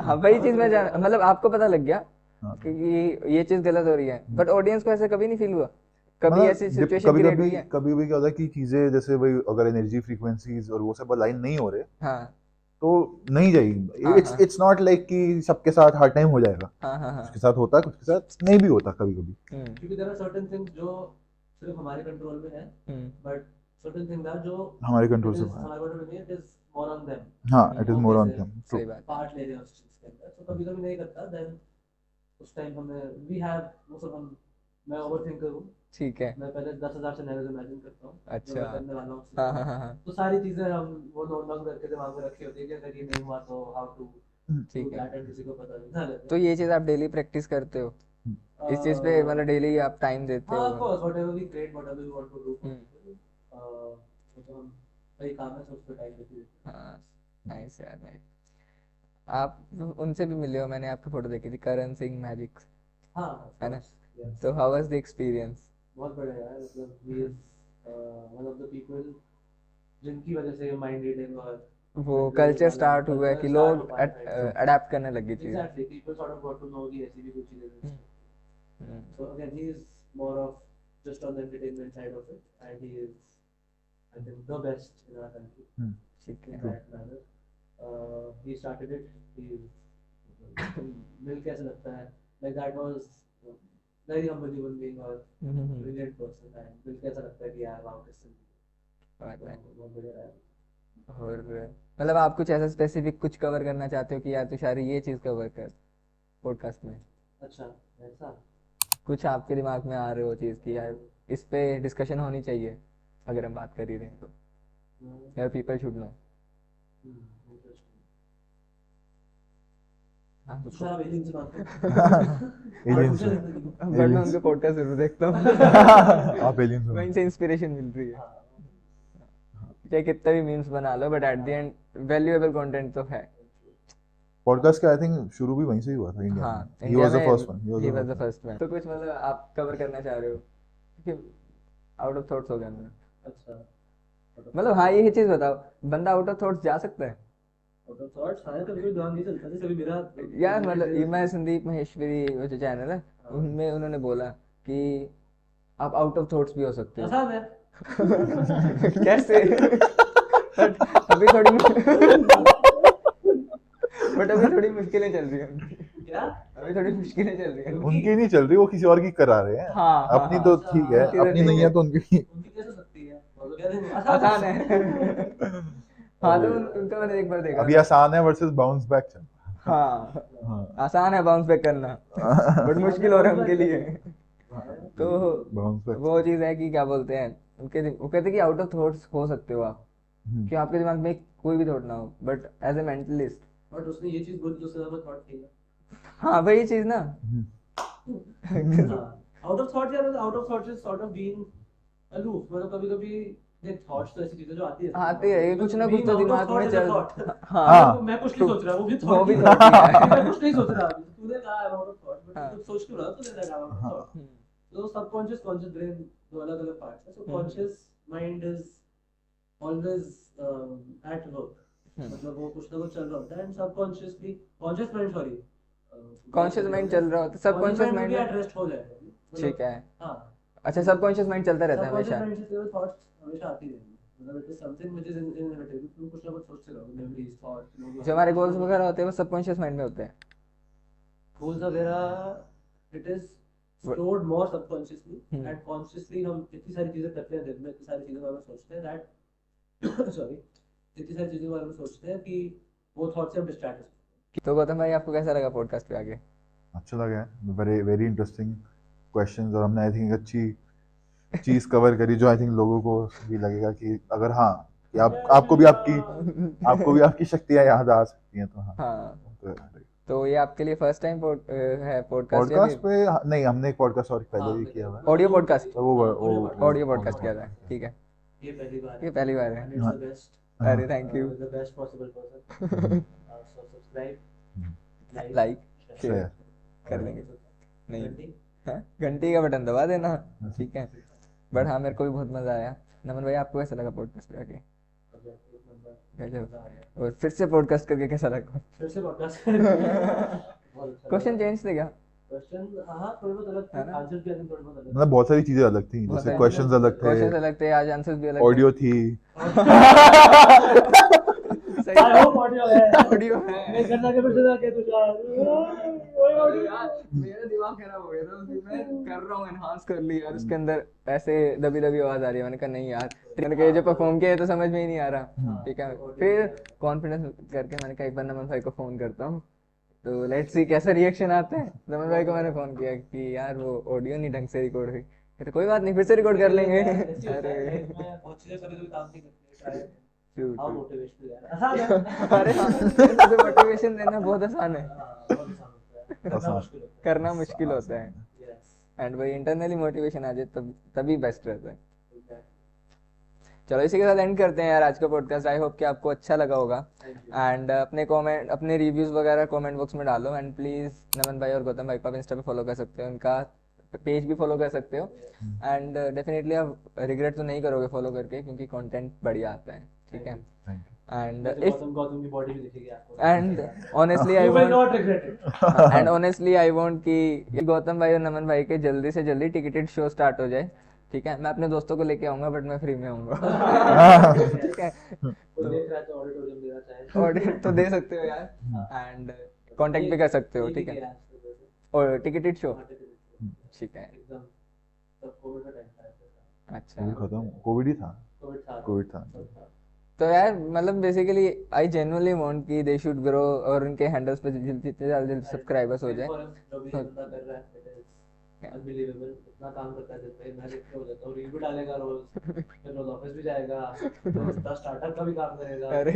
Speaker 3: हाँ वही चीज मैं जान, मतलब आपको पता लग गया
Speaker 2: हाँ।
Speaker 3: कि ये चीज गलत हो रही है, बट ऑडियंस को ऐसा कभी नहीं फील हुआ, कभी
Speaker 2: मतलब
Speaker 3: ऐसी सिचुएशन
Speaker 2: कभी
Speaker 3: क्रिएट
Speaker 2: कभी
Speaker 3: हुई है?
Speaker 2: कभी कभी क्या होता है कि चीजें जैसे वही अगर एनर्जी फ्रीक्वेंसीज और वो सब अलाइन नहीं हो रहे
Speaker 3: हाँ
Speaker 2: तो नहीं जाएगी।
Speaker 3: हाँ,
Speaker 2: इट्स
Speaker 3: हाँ।
Speaker 2: इट्स नॉट लाइक कि सबके साथ हर टाइम हो जाएगा,
Speaker 3: हाँ हाँ हाँ।
Speaker 2: कुछ के साथ होता है कुछ के साथ नहीं भी होता कभी कभी।
Speaker 1: क्योंकि there are certain things जो सिर्फ हमारे कंट्रोल में है, but certain things are जो
Speaker 2: हमारे कंट्रोल से
Speaker 1: it is
Speaker 2: बाहर।
Speaker 1: हमारे कंट्रोल में नहीं है, it is more on them।
Speaker 2: हाँ इट इज
Speaker 1: वो
Speaker 2: मोर ऑन
Speaker 1: कैसे
Speaker 2: देम।
Speaker 3: सही बात है।
Speaker 1: पार्ट ले रहे हैं उस चीज के अंदर, तो कभी कभी नहीं करता, देन उस टाइम हमें वी हैव वो सब हम, मैं ओवरथिंकर हूँ,
Speaker 3: ठीक है।
Speaker 1: मैं पहले 10,000 सिनेरियोज इमेजिन करता हूँ जो
Speaker 3: अच्छा।
Speaker 1: मैं करने वाला हूँ उस
Speaker 3: हाँ
Speaker 1: चीज़
Speaker 3: हाँ
Speaker 1: में।
Speaker 3: हाँ हाँ।
Speaker 1: तो सारी चीजें हम वो नोट डाउन करके दिमाग में रखी होती है कि अगर ये नहीं हुआ तो हाउ टू
Speaker 3: ठीक
Speaker 1: डू
Speaker 3: है।
Speaker 1: दैट, एंड किसी को पता नहीं चले
Speaker 3: तो ये चीज आप डेली प्रैक्टिस करते हो इस चीज पे, मतलब डेली आप टाइम देते
Speaker 1: हाँ,
Speaker 3: हो?
Speaker 1: of course, whatever we create, whatever we want to do for
Speaker 3: hmm.
Speaker 1: people, वो तो हम वही काम है, सब उस पे टाइम देते हैं।
Speaker 3: हाँ नाइस यार, नाइस। आप उनसे भी मिले हो, मैंने आपकी फोटो देखी थी, करण सिंह मैजिक,
Speaker 1: हाँ
Speaker 3: है ना?
Speaker 1: of course, yes।
Speaker 3: तो हाउ वाज द एक्सपीरियंस?
Speaker 1: बहुत बढ़िया यार, मतलब he is one of the people जिनकी वजह से माइंड रीडिंग और
Speaker 3: वो
Speaker 1: mental
Speaker 3: कल्चर
Speaker 1: वाला
Speaker 3: स्टार्ट हुआ है कि
Speaker 1: culture
Speaker 3: लोग
Speaker 1: start हो पाया है, so
Speaker 3: अडेप्ट करने लग गई चीजें।
Speaker 1: exactly people sort of got to know कि ऐसी भी कुछ चीजें हैं। So again, he is more of just on the entertainment side of it, and he is, I think, the best in our country
Speaker 3: ठीक
Speaker 1: in
Speaker 3: है।
Speaker 1: that manner. He started it. He मिल कैसे लगता है? Like that was very humble human being और brilliant person, and मिल कैसा लगता है कि यार wow किससे बहुत बढ़िया रहा।
Speaker 3: और मतलब आप कुछ ऐसा स्पेसिफिक कुछ कवर करना चाहते हो कि यार तुषार ये चीज कवर कर पॉडकास्ट में?
Speaker 1: अच्छा, ऐसा
Speaker 3: कुछ आपके दिमाग में आ रहे हो चीज की यार इस पे डिस्कशन होनी चाहिए अगर हम बात कर ही रहे हैं तो, यार पीपल शुड नो। हाँ तो
Speaker 1: तुषार एलियन से बात कर।
Speaker 2: Aliens से।
Speaker 3: बट मैं उनके पॉडकास्ट जरूर देखता हूँ
Speaker 2: आप एलियंस
Speaker 3: वहीं से इंस्पिरेशन मिल रही है। चाहे कितना भी मीम्स बना लो, but at the end valuable content तो है।
Speaker 2: पॉडकास्ट का आई थिंक शुरू भी वहीं से ही हुआ था इंडिया
Speaker 3: हाँ
Speaker 2: में। He was the first one.
Speaker 3: He was the first one. तो कुछ मतलब आप कवर करना चाह रहे हो कि आउट ऑफ थॉट्स हो गया मेरा?
Speaker 1: अच्छा,
Speaker 3: मतलब हाँ ये चीज बताओ, बंदा आउट ऑफ थॉट्स जा सकता है?
Speaker 1: आउट ऑफ थॉट्स आया तो कोई ध्यान नहीं चलता, जैसे अभी मेरा
Speaker 3: यार मतलब ये मैं संदीप महेश्वरी वो जो चैनल है उनमें उन्होंने बोला कि आप आउट ऑफ थॉट्स भी हो सकते हो।
Speaker 1: आसान है।
Speaker 3: कैसे? बट अभी थोड़ी मुश्किलें चल रही हैं।
Speaker 1: क्या?
Speaker 3: अभी थोड़ी मुश्किलें चल रही हैं।
Speaker 2: उनकी नहीं चल रही, वो किसी और की करा रहे हैं।
Speaker 3: हाँ, हाँ,
Speaker 2: अपनी
Speaker 3: हाँ।
Speaker 2: तो ठीक है,
Speaker 3: उनकी तो
Speaker 2: अपनी
Speaker 3: ठीक
Speaker 2: नहीं
Speaker 3: है।
Speaker 2: है तो उनकी
Speaker 1: उनकी कैसे सकती है? वो तो कह रहे हैं
Speaker 3: आसान है। हाँ तो उनका मैंने एक बार देखा
Speaker 2: अभी आसान है वर्सेस बाउंस बैक चल।
Speaker 3: हाँ
Speaker 2: हाँ
Speaker 3: आसान है बाउंस बैक करना, बट मुश्किल हो रहा है उनके लिए। तो
Speaker 2: बाउंस बैक।
Speaker 3: वो चीज है कि क्या बोलते हैं वो कहते हैं कि आउट ऑफ थॉट्स हो सकते हो आप, कि आपके दिमाग में कोई भी थॉट ना हो, but as a mentalist.
Speaker 1: But उसने ये चीज बोली जो उसके दिमाग में थॉट थी ना।
Speaker 3: हाँ वही चीज ना।
Speaker 1: आउट ऑफ थॉट, यार out of thought is sort of being aloof. मतलब कभी-कभी देख, थॉट्स तो ऐसी चीजें जो आती है,
Speaker 3: आती है, ये कुछ ना कुछ तो
Speaker 1: Being out of
Speaker 3: दिमाग में
Speaker 1: thought is a
Speaker 3: चल।
Speaker 1: thought।
Speaker 3: हाँ
Speaker 1: मैं कुछ नहीं सोच रहा, वो भी
Speaker 3: वो भी
Speaker 1: थॉट
Speaker 3: thought ही है।
Speaker 1: मैं कुछ नहीं सोच रहा, तूने कहा आउट ऑफ थॉट, बट
Speaker 3: हाँ।
Speaker 1: तू सोच क्यों रहा? तूने कहा out of thought. So subconscious, conscious brain दो अलग अलग parts हैं. So conscious mind is always at work. मतलब वो कुछ ना कुछ चल रहा होता है. And subconsciously, conscious mind sorry.
Speaker 3: Conscious mind चल रहा होता है, सबकॉन्शियस माइंड
Speaker 1: भी
Speaker 3: में
Speaker 1: at rest हो जाएगा.
Speaker 3: ठीक है.
Speaker 1: हाँ.
Speaker 3: अच्छा, सबकॉन्शियस माइंड चलता रहता है हमेशा.
Speaker 1: Subconscious mind से केवल thoughts हमेशा आती रहेंगी. मतलब it is something which is inevitable. तुम कुछ ना कुछ सोचते रहोगे. Memories, thoughts.
Speaker 3: जो हमारे गोल्स वगैरह होते हैं वो सबकॉन्शियस माइंड में होते हैं.
Speaker 1: गोल्स वगैरह it is stored more subconsciously and consciously हम इतनी सारी चीजें करते हैं दिन में, इतनी सारी चीजों के बारे में सोचते हैं that sorry इतनी सारी चीजों के बारे में सोचते हैं कि वो थॉट से हम डिस्ट्रैक्ट हो सकते हैं.
Speaker 3: तो गौतम भाई आपको कैसा लगा पॉडकास्ट पे आगे?
Speaker 2: अच्छा लगा है, वेरी वेरी इंटरेस्टिंग क्वेश्चंस, और हमने आई थिंक अच्छी चीज कवर करी जो आई थिंक लोगों को भी लगेगा कि अगर हाँ कि आपको भी आपकी शक्तियाँ याद आ सकती हैं, तो हाँ.
Speaker 3: तो ये आपके लिए फर्स्ट टाइम है
Speaker 2: पॉडकास्ट पे? नहीं, हमने एक पॉडकास्ट और पहले भी किया हुआ है.
Speaker 3: Audio podcast.
Speaker 2: तो वो
Speaker 3: ऑडियो पॉडकास्ट किया था. ठीक है,
Speaker 1: ये पहली बार
Speaker 3: ये पहली बार है.
Speaker 1: and it's the best.
Speaker 3: अरे thank you.
Speaker 1: The best possible person. So subscribe,
Speaker 3: like share
Speaker 2: Share.
Speaker 3: कर लेंगे. नहीं, हाँ, घंटी का बटन दबा देना. ठीक है. बट हाँ, मेरे को भी बहुत मजा आया. नमन भाई आपको कैसा लगा पॉडकास्ट पे आके? गजब. और फिर से पॉडकास्ट करके कैसा लगा?
Speaker 1: फिर से पॉडकास्ट
Speaker 3: क्वेश्चन चेंज थे क्या?
Speaker 1: क्वेश्चन हाँ थोड़े बहुत अलग थे, आंसर भी थोड़े बहुत अलग.
Speaker 2: मतलब बहुत सारी चीजें अलग थी,
Speaker 3: बहुत
Speaker 2: जैसे
Speaker 3: सारी
Speaker 2: क्वेश्चंस अलग
Speaker 3: क्वेश्चंस
Speaker 2: थे,
Speaker 3: अलग थे, आज आंसर्स भी अलग
Speaker 2: ऑडियो थी.
Speaker 3: थे.
Speaker 1: आई होप ऑडियो है.
Speaker 3: ऑडियो है.
Speaker 1: मैं घर जाके फिर से जाके तुषार ओए ऑडियो.
Speaker 3: यार मेरा दिमाग खराब हो गया था उसमें. मैं कर रहा हूँ एनहांस कर लिया और उसके अंदर ऐसे दबी दबी आवाज आ रही है. मैंने कहा नहीं यार, मैंने कहा ये जो परफॉर्म किया है तो समझ में ही नहीं आ रहा. ठीक है, फिर कॉन्फिडेंस करके मैंने कहा एक बार नमन भाई को फोन करता हूँ, तो लेट्स सी कैसा रिएक्शन आते हैं. नमन भाई को मैंने फोन किया कि यार वो ऑडियो नहीं ढंग से रिकॉर्ड हुई. कहते कोई बात नहीं, फिर से रिकॉर्ड कर लेंगे. अरे
Speaker 1: मैं बहुत चीजें कभी कभी काम नहीं करती.
Speaker 3: true,
Speaker 1: हां
Speaker 3: true.
Speaker 1: मोटिवेशनल यार आसान है.
Speaker 3: अरे हाँ, मुझे मोटिवेशन देना बहुत आसान है,
Speaker 1: बहुत आसान होता है.
Speaker 3: करना मुश्किल होता है.
Speaker 1: यस.
Speaker 3: एंड भाई इंटरनली मोटिवेशन आ जाए तभी बेस्ट रहता है. चलो इसी के साथ एंड करते हैं यार आज का पॉडकास्ट. आई होप कि आपको अच्छा लगा होगा. एंड अपने कमेंट, अपने रिव्यूज वगैरह कमेंट बॉक्स में डालो. एंड प्लीज नमन भाई और गौतम भाई को आप इंस्टा पे फॉलो कर सकते हो, उनका पेज भी फॉलो कर सकते हो. एंड डेफिनेटली आप रिग्रेट तो नहीं करोगे फॉलो करके, क्योंकि कंटेंट बढ़िया आता है. ठीक है. एंड इफ
Speaker 1: गौतम की बॉडी भी दिखेगी आपको.
Speaker 3: And honestly I
Speaker 1: You will
Speaker 3: want
Speaker 1: not regret it.
Speaker 3: And honestly I want कि गौतम भाई और नमन भाई के जल्दी से जल्दी टिकटेड शो स्टार्ट हो जाए. ठीक है, मैं अपने दोस्तों को लेके आऊंगा, बट मैं फ्री में आऊंगा. ठीक है,
Speaker 1: कोई देख रहा है तो ऑडिटोरियम देना चाहे
Speaker 3: ऑडिट तो दे सकते हो यार. एंड कांटेक्ट भी कर सकते हो. ठीक है, और टिकटेड शो. ठीक है.
Speaker 1: एकदम सब कोविड का टाइम था.
Speaker 3: अच्छा,
Speaker 2: खत्म, कोविड ही था.
Speaker 1: कोविड था.
Speaker 3: तो यार मतलब बेसिकली आई जेन्युइनली वांट कि दे शुड ग्रो और उनके हैंडल्स पे जितने जल्दी सब्सक्राइबर्स हो जाए.
Speaker 1: जो भी बंदा कर रहा है अनबिलीवेबल. इतना काम करता है दिन में. मैं देख के हो जाता हूँ, रील भी डालेगा रोज, फिर रोज ऑफिस भी जाएगा, तो स्टार्टअप का भी काम करेगा.
Speaker 3: अरे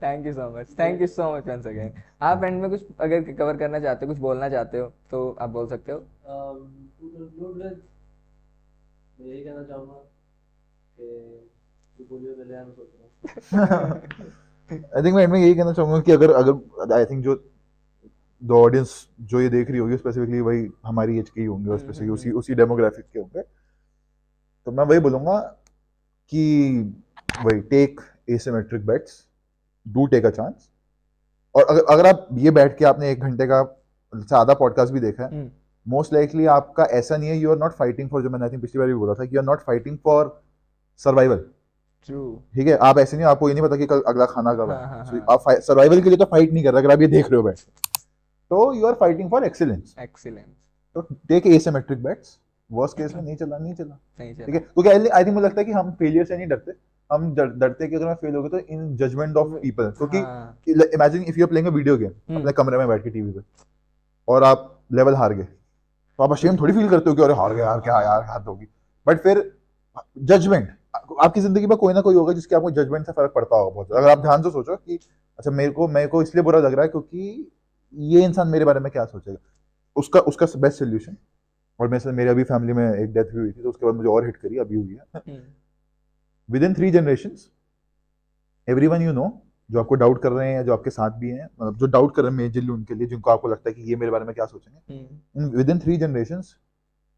Speaker 3: thank you so much, thank you so much once again. आप एंड में कुछ अगर कवर करना चाहते हो, कुछ बोलना चाहते हो तो आप बोल सकते हो.
Speaker 1: मैं यही कहना चाहूँगा कि तू बोलियो पहले यार, मैं सोच रहा हूँ.
Speaker 2: आई थिंक मैं यही कहना चाहूंगा कि अगर आई थिंक जो द ऑडियंस जो ये देख रही होगी स्पेसिफिकली वही हमारी एज के ही होंगे, और स्पेसिफिकली उसी डेमोग्राफिक के होंगे, तो मैं वही बोलूंगा कि वही take asymmetric bets, do take a chance. और अगर आप ये बैठ के आपने 1 घंटे का से आधा पॉडकास्ट भी देखा है, मोस्ट लाइकली आपका ऐसा नहीं है, you are not fighting for, जो मैंने आई थिंक पिछली बार भी बोला था कि you are not fighting for survival.
Speaker 3: True.
Speaker 2: ठीक है, आप ऐसे नहीं, आपको ये नहीं पता कि कल अगला खाना कब है.
Speaker 3: हाँ,
Speaker 2: So, आप सर्वाइवल के लिए तो फाइट नहीं कर रहे. अगर आप ये देख रहे हो बैठ, तो you are fighting for excellence.
Speaker 3: Excellence.
Speaker 2: तो take asymmetric bets. Worst case में नहीं चला.
Speaker 3: नहीं
Speaker 2: ठीक
Speaker 3: चला.
Speaker 2: है, क्योंकि आई थिंक मुझे लगता है कि हम फेलियर से नहीं डरते, हम डरते कि अगर मैं फेल हो गया तो इन जजमेंट ऑफ पीपल. क्योंकि imagine if you are playing a video game अपने कमरे में बैठ के टीवी पे, और आप लेवल हार गए, तो आप अशेम थोड़ी फील करते हो कि अरे हार गया यार, क्या यार हाथ होगी. बट फिर जजमेंट, आपकी जिंदगी में कोई ना कोई होगा जिसके आपको जजमेंट से फर्क पड़ता होगा बहुत. अगर आप ध्यान से सोचो कि अच्छा मेरे को इसलिए बुरा लग रहा है क्योंकि ये इंसान मेरे बारे में क्या सोचेगा, उसका बेस्ट सोल्यूशन. और मेरे अभी फैमिली में एक डेथ भी हुई थी, तो उसके बाद मुझे और हिट करी, अभी हुई है. Within 3 generations everyone you know जो आपको डाउट कर रहे हैं, जो आपके साथ भी हैं, मतलब जो डाउट कर रहे हैं मेजरली उनके लिए, जिनको आपको लगता है कि ये मेरे बारे में क्या सोचेंगे, within 3 generations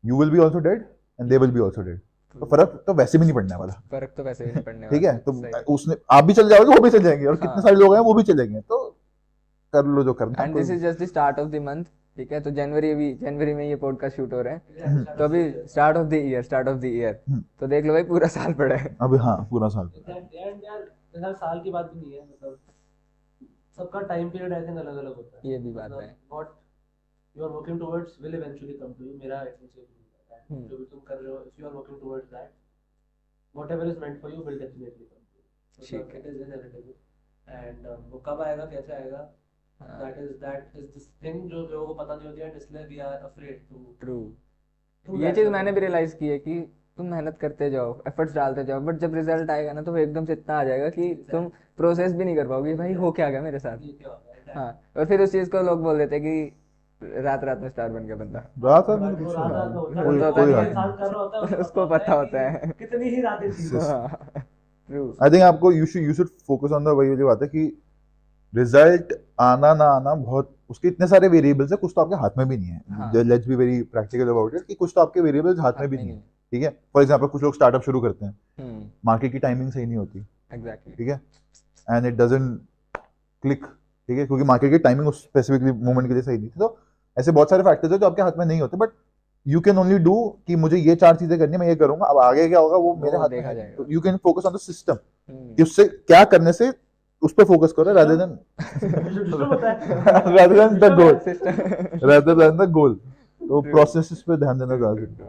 Speaker 2: you will be also dead and they will be also dead. तो फर्क तो वैसे भी नहीं पड़ने वाला,
Speaker 3: फर्क तो वैसे भी नहीं पड़ने
Speaker 2: ठीक
Speaker 3: वाला।
Speaker 2: है। तो
Speaker 3: सही।
Speaker 2: उसने आप भी चल जाओगे, वो भी चल जाएंगे, और
Speaker 3: हाँ।
Speaker 2: कितने सारे लोग हैं वो भी चलेंगे, तो कर लो जो करना है।
Speaker 3: And this is just the start of the month, ठीक है। तो जनवरी में ये पॉडकास्ट शूट हो रहे हैं, तो अभी स्टार्ट ऑफ द ईयर तो देख लो भाई पूरा साल पड़ा है।
Speaker 2: अभी हाँ पूरा साल।
Speaker 1: एंड यार साल की बात भी नहीं है, मतलब सबका टाइम पीरियड आई थिंक अलग अलग होता है।
Speaker 3: ये भी बात है।
Speaker 1: What you are working towards will eventually come to you. मेरा एसेंशियल जो भी तुम कर रहे हो, if you are working towards that, whatever is meant for you will definitely come to you.
Speaker 3: ठीक है।
Speaker 1: It is inevitable. एंड वो कब आएगा, कैसे आएगा, दैट इज दिस थिंग जो लोगों को पता नहीं होती है, इसलिए we are afraid to
Speaker 3: true. ये चीज मैंने भी रियलाइज की है कि तुम मेहनत करते जाओ, एफर्ट्स डालते जाओ, बट जब रिजल्ट आएगा ना तो वो एकदम से इतना आ जाएगा कि तुम प्रोसेस भी नहीं कर पाओगे, भाई हो क्या गया मेरे साथ। हाँ, और फिर उस चीज को लोग बोल देते हैं कि रात में स्टार बन गया बंदा।
Speaker 2: रात
Speaker 1: कोई
Speaker 3: उसको पता होता है
Speaker 1: कितनी ही रातें थी।
Speaker 3: ट्रू।
Speaker 2: आई थिंक आपको you should focus on the, वही वाली बात है कि रिजल्ट आना ना आना बहुत, उसके इतने सारे वेरिएबल्स है, कुछ तो आपके हाथ में भी नहीं
Speaker 3: हाँ।
Speaker 2: है। Let's be very practical about it कि कुछ तो आपके वेरिएबल्स हाथ में भी नहीं है, ठीक है। फॉर एग्जांपल कुछ लोग स्टार्टअप शुरू करते हैं, मार्केट की टाइमिंग सही नहीं होती,
Speaker 3: एग्जैक्टली।
Speaker 2: ठीक है, एंड इट डजंट क्लिक, ठीक है, क्योंकि मार्केट की टाइमिंग उस स्पेसिफिकली मोमेंट के लिए सही नहीं थी। तो ऐसे बहुत सारे फैक्टर्स है जो आपके हाथ में नहीं होते, but you can only do कि मुझे ये 4 चीजें करनी है, मैं ये करूंगा, अब आगे क्या होगा वो मेरे हाथ में
Speaker 3: देखा
Speaker 2: है।
Speaker 3: जाएगा।
Speaker 2: तो you can focus on the system कि उससे क्या करने से उस पर फोकस करो, rather than the goal, rather than the goal। तो प्रोसेस पे ध्यान देना ज्यादा जरूरी है।